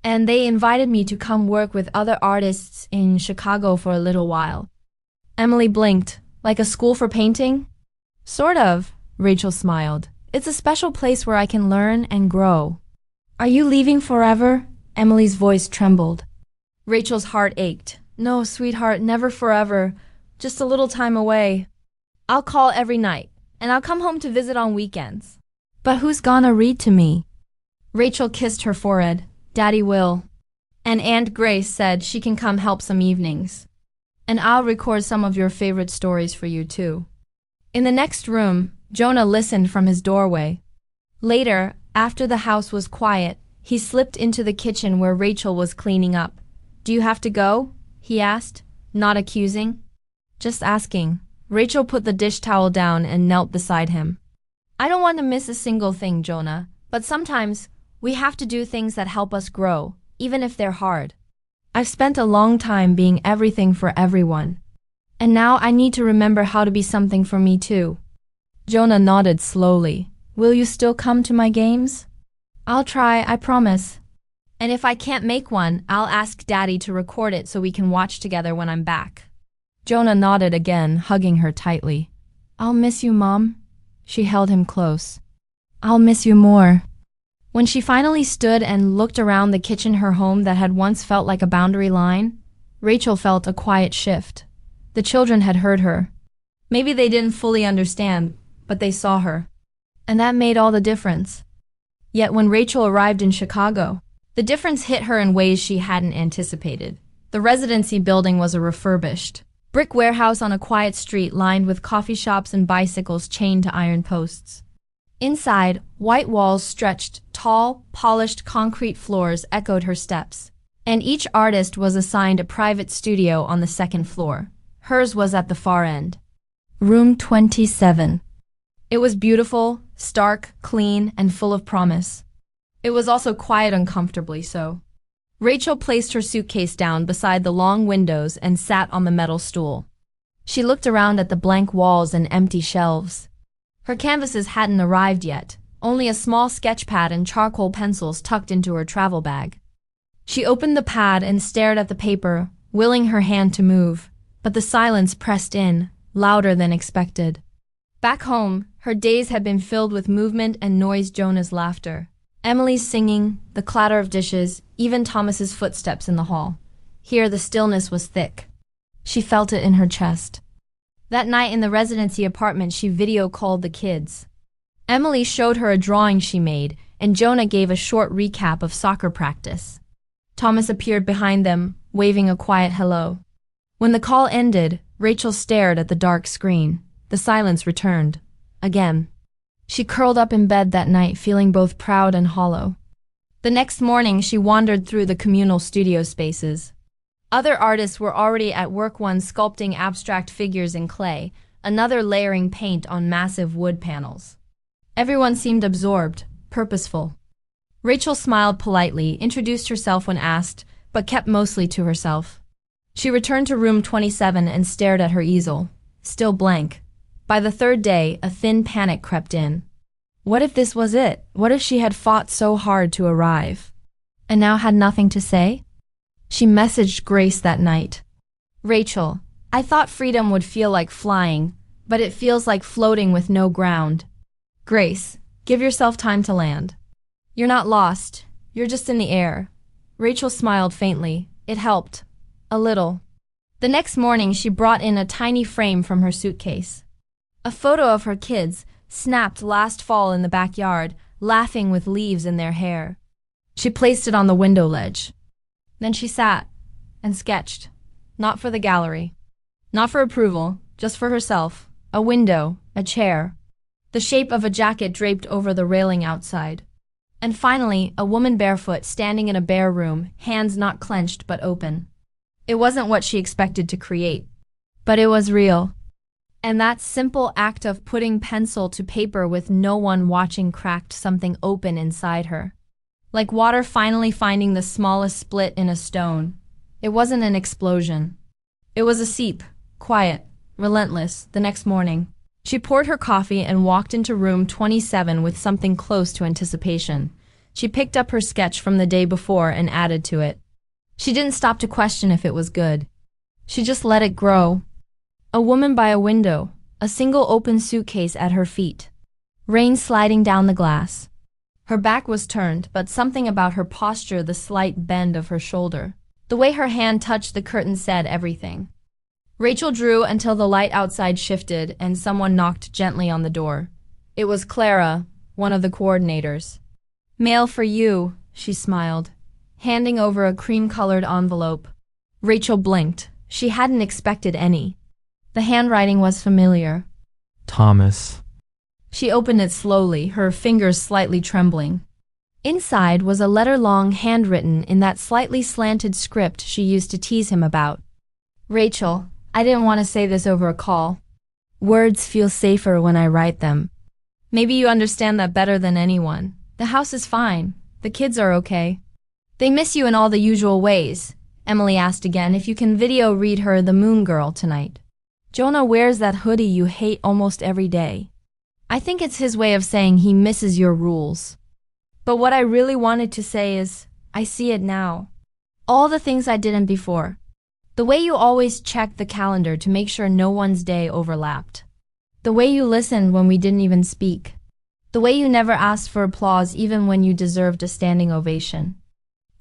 And they invited me to come work with other artists in Chicago for a little while. Emily blinked. Like a school for painting? Sort of, Rachel smiled. It's a special place where I can learn and grow. Are you leaving forever? Emily's voice trembled. Rachel's heart ached. No, sweetheart, never forever. Just a little time away. I'll call every night, and I'll come home to visit on weekends. But who's gonna read to me? Rachel kissed her forehead. Daddy will. And Aunt Grace said she can come help some evenings. And I'll record some of your favorite stories for you too. In the next room, Jonah listened from his doorway. Later, after the house was quiet, he slipped into the kitchen where Rachel was cleaning up. Do you have to go? He asked, not accusing. Just asking. Rachel put the dish towel down and knelt beside him. I don't want to miss a single thing, Jonah, but sometimes we have to do things that help us grow, even if they're hard. I've spent a long time being everything for everyone. And now I need to remember how to be something for me too. Jonah nodded slowly. Will you still come to my games? I'll try, I promise. And if I can't make one, I'll ask Daddy to record it so we can watch together when I'm back. Jonah nodded again, hugging her tightly. I'll miss you, Mom. She held him close. I'll miss you more. When she finally stood and looked around the kitchen, her home that had once felt like a boundary line, Rachel felt a quiet shift. The children had heard her. Maybe they didn't fully understand, but they saw her. And that made all the difference. Yet when Rachel arrived in Chicago, the difference hit her in ways she hadn't anticipated. The residency building was a refurbished brick warehouse on a quiet street lined with coffee shops and bicycles chained to iron posts. Inside, white walls stretched, tall, polished concrete floors echoed her steps, and each artist was assigned a private studio on the second floor. Hers was at the far end. Room 27. It was beautiful, stark, clean, and full of promise. It was also quiet uncomfortably so. Rachel placed her suitcase down beside the long windows and sat on the metal stool. She looked around at the blank walls and empty shelves. Her canvases hadn't arrived yet, only a small sketch pad and charcoal pencils tucked into her travel bag. She opened the pad and stared at the paper, willing her hand to move, but the silence pressed in, louder than expected. Back home, her days had been filled with movement and noise. Jonah's laughter, Emily's singing, the clatter of dishes, even Thomas's footsteps in the hall. Here the stillness was thick. She felt it in her chest. That night in the residency apartment, she video called the kids. Emily showed her a drawing she made, and Jonah gave a short recap of soccer practice. Thomas appeared behind them, waving a quiet hello. When the call ended, Rachel stared at the dark screen. The silence returned. Again. She curled up in bed that night, feeling both proud and hollow. The next morning, she wandered through the communal studio spaces. Other artists were already at work, one sculpting abstract figures in clay, another layering paint on massive wood panels. Everyone seemed absorbed, purposeful. Rachel smiled politely, introduced herself when asked, but kept mostly to herself. She returned to room 27 and stared at her easel, still blank. By the third day, a thin panic crept in. What if this was it? What if she had fought so hard to arrive, and now had nothing to say? She messaged Grace that night. Rachel, I thought freedom would feel like flying, but it feels like floating with no ground. Grace, give yourself time to land. You're not lost, you're just in the air. Rachel smiled faintly. It helped. A little. The next morning, she brought in a tiny frame from her suitcase. A photo of her kids, snapped last fall in the backyard, laughing with leaves in their hair. She placed it on the window ledge. Then she sat and sketched. Not for the gallery. Not for approval, just for herself. A window, a chair. The shape of a jacket draped over the railing outside. And finally, a woman barefoot standing in a bare room, hands not clenched but open. It wasn't what she expected to create, but it was real. And that simple act of putting pencil to paper with no one watching cracked something open inside her. Like water finally finding the smallest split in a stone. It wasn't an explosion. It was a seep, quiet, relentless. The next morning, she poured her coffee and walked into room 27 with something close to anticipation. She picked up her sketch from the day before and added to it. She didn't stop to question if it was good. She just let it grow. A woman by a window, a single open suitcase at her feet. Rain sliding down the glass. Her back was turned, but something about her posture, the slight bend of her shoulder, the way her hand touched the curtain said everything. Rachel drew until the light outside shifted and someone knocked gently on the door. It was Clara, one of the coordinators. Mail for you, she smiled, handing over a cream-colored envelope. Rachel blinked. She hadn't expected any. The handwriting was familiar. Thomas. She opened it slowly, her fingers slightly trembling. Inside was a letter long handwritten in that slightly slanted script she used to tease him about. Rachel, I didn't want to say this over a call. Words feel safer when I write them. Maybe you understand that better than anyone. The house is fine. The kids are okay. They miss you in all the usual ways. Emily asked again if you can video read her The Moon Girl tonight. Jonah wears that hoodie you hate almost every day. I think it's his way of saying he misses your rules. But what I really wanted to say is, I see it now. All the things I didn't before. The way you always checked the calendar to make sure no one's day overlapped. The way you listened when we didn't even speak. The way you never asked for applause even when you deserved a standing ovation.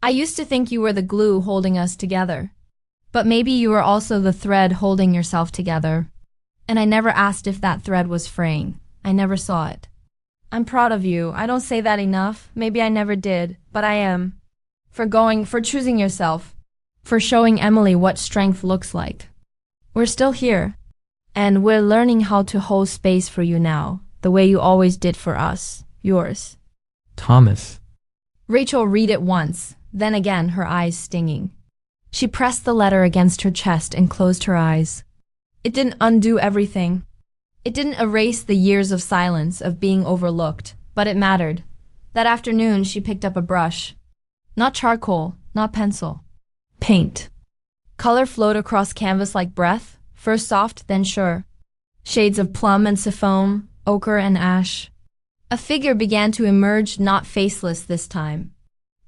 I used to think you were the glue holding us together. But maybe you were also the thread holding yourself together. And I never asked if that thread was fraying. I never saw it. I'm proud of you. I don't say that enough. Maybe I never did, but I am. For choosing yourself. For showing Emily what strength looks like. We're still here. And we're learning how to hold space for you now, the way you always did for us. Yours. Thomas. Rachel read it once, then again, her eyes stinging. She pressed the letter against her chest and closed her eyes. It didn't undo everything. It didn't erase the years of silence, of being overlooked, but it mattered. That afternoon, she picked up a brush. Not charcoal, not pencil. Paint. Color flowed across canvas like breath, first soft, then sure. Shades of plum and saffron, ochre and ash. A figure began to emerge, not faceless this time.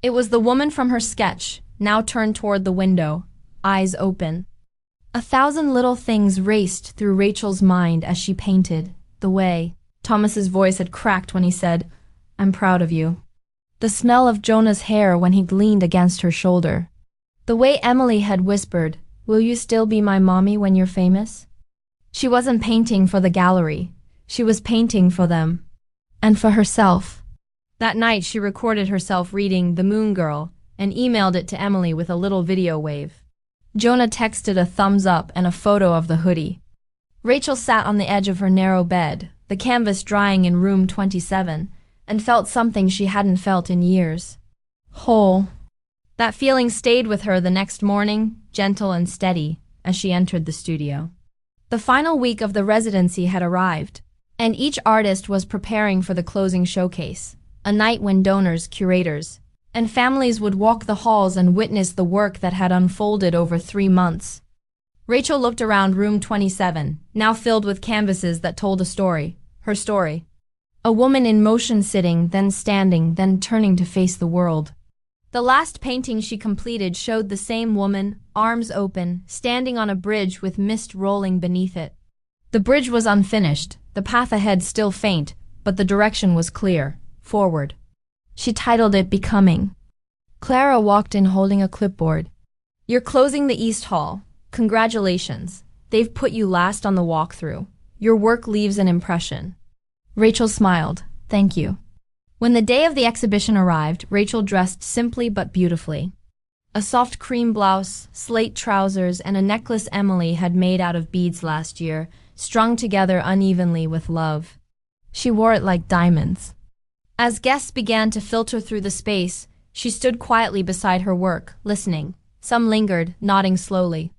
It was the woman from her sketch, now turned toward the window, eyes open. 1,000 little things raced through Rachel's mind as she painted. The way Thomas's voice had cracked when he said, "I'm proud of you." The smell of Jonah's hair when he leaned against her shoulder. The way Emily had whispered, "Will you still be my mommy when you're famous?" She wasn't painting for the gallery. She was painting for them. And for herself. That night she recorded herself reading The Moon Girl and emailed it to Emily with a little video wave. Jonah texted a thumbs up and a photo of the hoodie. Rachel sat on the edge of her narrow bed, the canvas drying in room 27, and felt something she hadn't felt in years. Whole. That feeling stayed with her the next morning, gentle and steady, as she entered the studio. The final week of the residency had arrived, and each artist was preparing for the closing showcase, a night when donors, curators, and families would walk the halls and witness the work that had unfolded over 3 months. Rachel looked around room 27, now filled with canvases that told a story, her story. A woman in motion sitting, then standing, then turning to face the world. The last painting she completed showed the same woman, arms open, standing on a bridge with mist rolling beneath it. The bridge was unfinished, the path ahead still faint, but the direction was clear, forward. She titled it Becoming. Clara walked in holding a clipboard. "You're closing the East Hall. Congratulations. They've put you last on the walkthrough. Your work leaves an impression." Rachel smiled. "Thank you." When the day of the exhibition arrived, Rachel dressed simply but beautifully. A soft cream blouse, slate trousers, and a necklace Emily had made out of beads last year, strung together unevenly with love. She wore it like diamonds. As guests began to filter through the space, she stood quietly beside her work, listening. Some lingered, nodding slowly.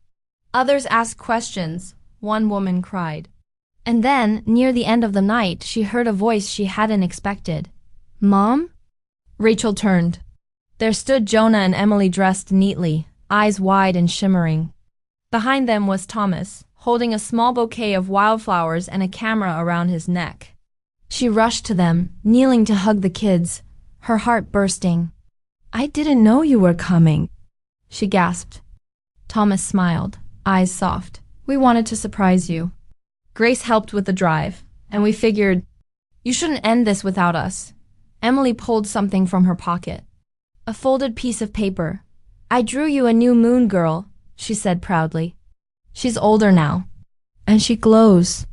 Others asked questions. One woman cried. And then, near the end of the night, she heard a voice she hadn't expected. "Mom?" Rachel turned. There stood Jonah and Emily dressed neatly, eyes wide and shimmering. Behind them was Thomas, holding a small bouquet of wildflowers and a camera around his neck. She rushed to them, kneeling to hug the kids, her heart bursting. "I didn't know you were coming," she gasped. Thomas smiled, eyes soft. "We wanted to surprise you. Grace helped with the drive, and we figured, you shouldn't end this without us." Emily pulled something from her pocket. A folded piece of paper. "I drew you a new moon girl," she said proudly. "She's older now, and she glows."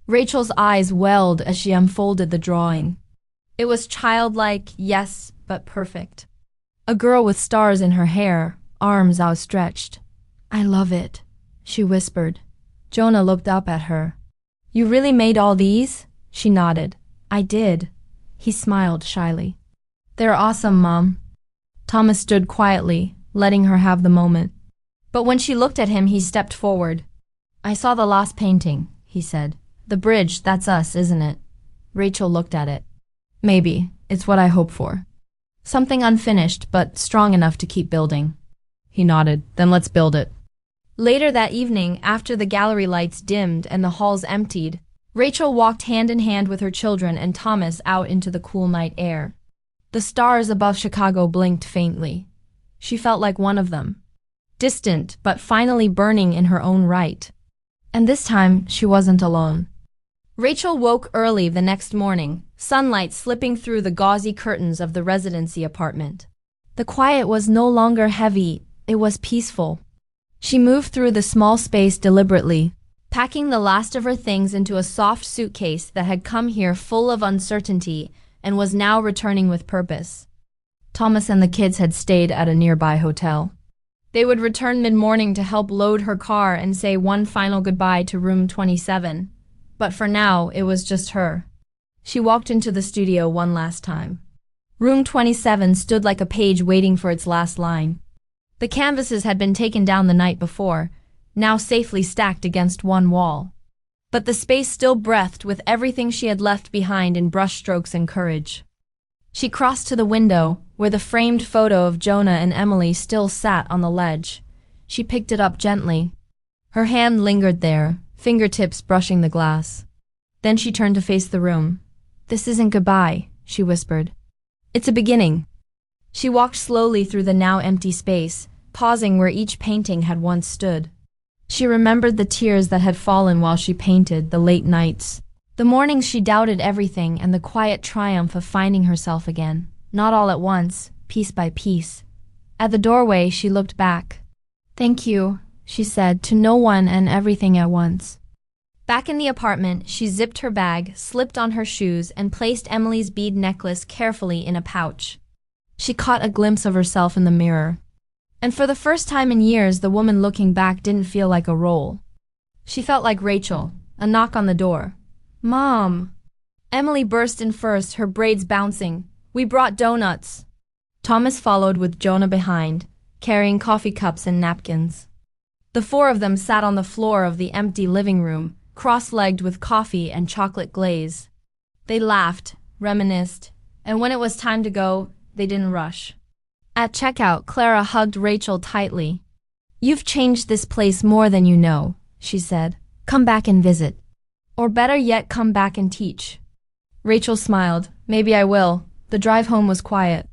Rachel's eyes welled as she unfolded the drawing. It was childlike, yes, but perfect. A girl with stars in her hair, arms outstretched. "I love it," she whispered. Jonah looked up at her. "You really made all these?" She nodded. "I did." He smiled shyly. "They're awesome, Mom." Thomas stood quietly, letting her have the moment. But when she looked at him, he stepped forward. "I saw the last painting," he said. "The bridge, that's us, isn't it?" Rachel looked at it. "Maybe. It's what I hope for. Something unfinished, but strong enough to keep building." He nodded. "Then let's build it." Later that evening, after the gallery lights dimmed and the halls emptied, Rachel walked hand in hand with her children and Thomas out into the cool night air. The stars above Chicago blinked faintly. She felt like one of them. Distant, but finally burning in her own right. And this time, she wasn't alone. Rachel woke early the next morning, sunlight slipping through the gauzy curtains of the residency apartment. The quiet was no longer heavy, it was peaceful. She moved through the small space deliberately, packing the last of her things into a soft suitcase that had come here full of uncertainty and was now returning with purpose. Thomas and the kids had stayed at a nearby hotel. They would return mid-morning to help load her car and say one final goodbye to room 27. But for now, it was just her. She walked into the studio one last time. Room 27 stood like a page waiting for its last line. The canvases had been taken down the night before, now safely stacked against one wall. But the space still breathed with everything she had left behind in brushstrokes and courage. She crossed to the window, where the framed photo of Jonah and Emily still sat on the ledge. She picked it up gently. Her hand lingered there, fingertips brushing the glass. Then she turned to face the room. "This isn't goodbye," she whispered. "It's a beginning." She walked slowly through the now empty space, pausing where each painting had once stood. She remembered the tears that had fallen while she painted, the late nights, The mornings she doubted everything and the quiet triumph of finding herself again, not all at once, piece by piece. At the doorway, she looked back. "Thank you," she said, to no one and everything at once. Back in the apartment, she zipped her bag, slipped on her shoes, and placed Emily's bead necklace carefully in a pouch. She caught a glimpse of herself in the mirror. And for the first time in years, the woman looking back didn't feel like a role. She felt like Rachel. A knock on the door. "Mom!" Emily burst in first, her braids bouncing. "We brought donuts." Thomas followed with Jonah behind, carrying coffee cups and napkins. The four of them sat on the floor of the empty living room, cross-legged with coffee and chocolate glaze. They laughed, reminisced, and when it was time to go, they didn't rush. At checkout, Clara hugged Rachel tightly. "You've changed this place more than you know," she said. "Come back and visit. Or better yet, come back and teach." Rachel smiled. "Maybe I will." The drive home was quiet.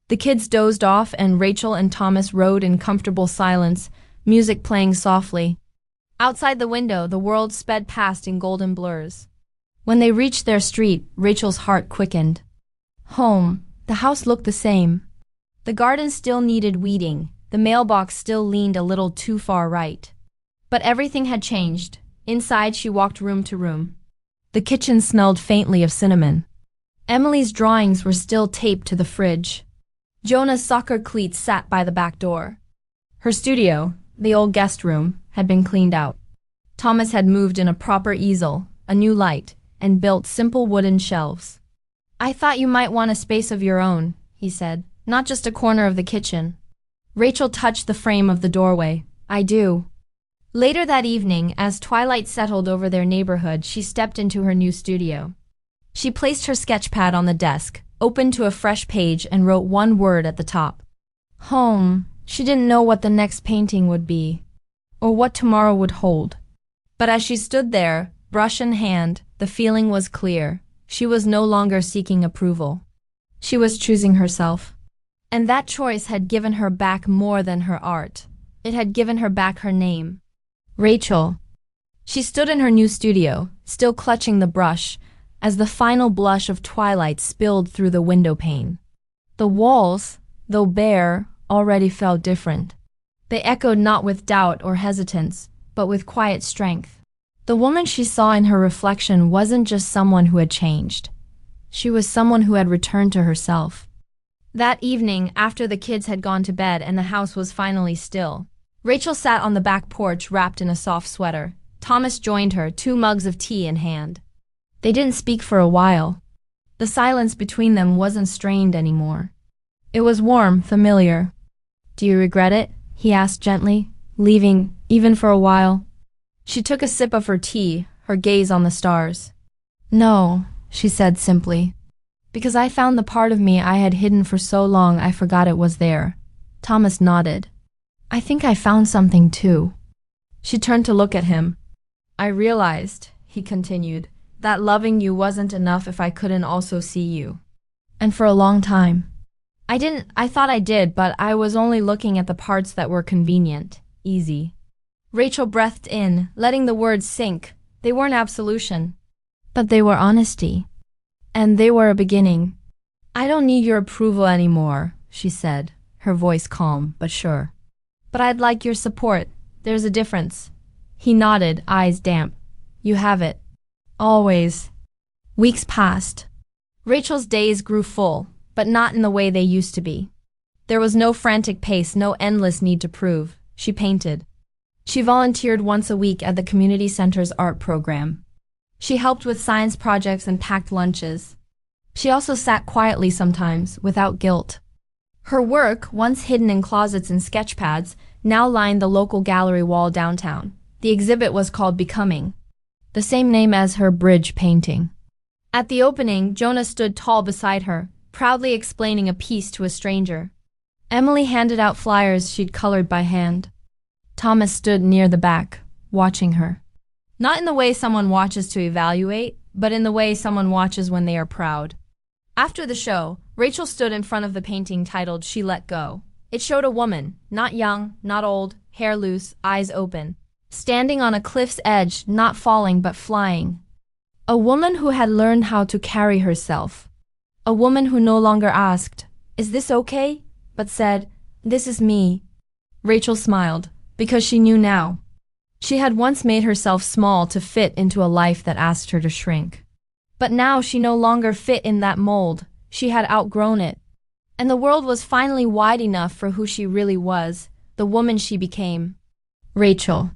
The kids dozed off and Rachel and Thomas rode in comfortable silence, music playing softly. Outside the window, the world sped past in golden blurs. When they reached their street, Rachel's heart quickened. Home. The house looked the same. The garden still needed weeding. The mailbox still leaned a little too far right. But everything had changed. Inside, she walked room to room. The kitchen smelled faintly of cinnamon. Emily's drawings were still taped to the fridge. Jonah's soccer cleats sat by the back door. Her studio, the old guest room, had been cleaned out. Thomas had moved in a proper easel, a new light, and built simple wooden shelves. "I thought you might want a space of your own," he said, "not just a corner of the kitchen." Rachel touched the frame of the doorway. "I do." Later that evening, as twilight settled over their neighborhood, she stepped into her new studio. She placed her sketchpad on the desk, opened to a fresh page, and wrote one word at the top. Home. She didn't know what the next painting would be, or what tomorrow would hold. But as she stood there, brush in hand, the feeling was clear. She was no longer seeking approval. She was choosing herself. And that choice had given her back more than her art. It had given her back her name. Rachel. She stood in her new studio, still clutching the brush, as the final blush of twilight spilled through the window pane. The walls, though bare, already felt different. They echoed not with doubt or hesitance, but with quiet strength. The woman she saw in her reflection wasn't just someone who had changed. She was someone who had returned to herself. That evening, after the kids had gone to bed and the house was finally still, Rachel sat on the back porch wrapped in a soft sweater. Thomas joined her, 2 mugs of tea in hand. They didn't speak for a while. The silence between them wasn't strained anymore. It was warm, familiar. "Do you regret it?" he asked gently, "leaving, even for a while?" She took a sip of her tea, her gaze on the stars. "No," she said simply, "because I found the part of me I had hidden for so long I forgot it was there." Thomas nodded. "I think I found something too." She turned to look at him. "I realized," he continued, "that loving you wasn't enough if I couldn't also see you. And for a long time. I thought I did, but I was only looking at the parts that were convenient, easy." Rachel breathed in, letting the words sink. They weren't absolution. But they were honesty. And they were a beginning. "I don't need your approval anymore," she said, her voice calm but sure. "But I'd like your support. There's a difference." He nodded, eyes damp. "You have it. Always." Weeks passed. Rachel's days grew full, but not in the way they used to be. There was no frantic pace, no endless need to prove. She painted. She volunteered once a week at the community center's art program. She helped with science projects and packed lunches. She also sat quietly sometimes, without guilt. Her work, once hidden in closets and sketchpads, now lined the local gallery wall downtown. The exhibit was called Becoming, the same name as her bridge painting. At the opening, Jonah stood tall beside her, proudly explaining a piece to a stranger. Emily handed out flyers she'd colored by hand. Thomas stood near the back, watching her. Not in the way someone watches to evaluate, but in the way someone watches when they are proud. After the show, Rachel stood in front of the painting titled She Let Go. It showed a woman, not young, not old, hair loose, eyes open, standing on a cliff's edge, not falling but flying. A woman who had learned how to carry herself. A woman who no longer asked, "Is this okay?" but said, "This is me." Rachel smiled, because she knew now. She had once made herself small to fit into a life that asked her to shrink. But now she no longer fit in that mold. She had outgrown it. And the world was finally wide enough for who she really was, the woman she became. Rachel.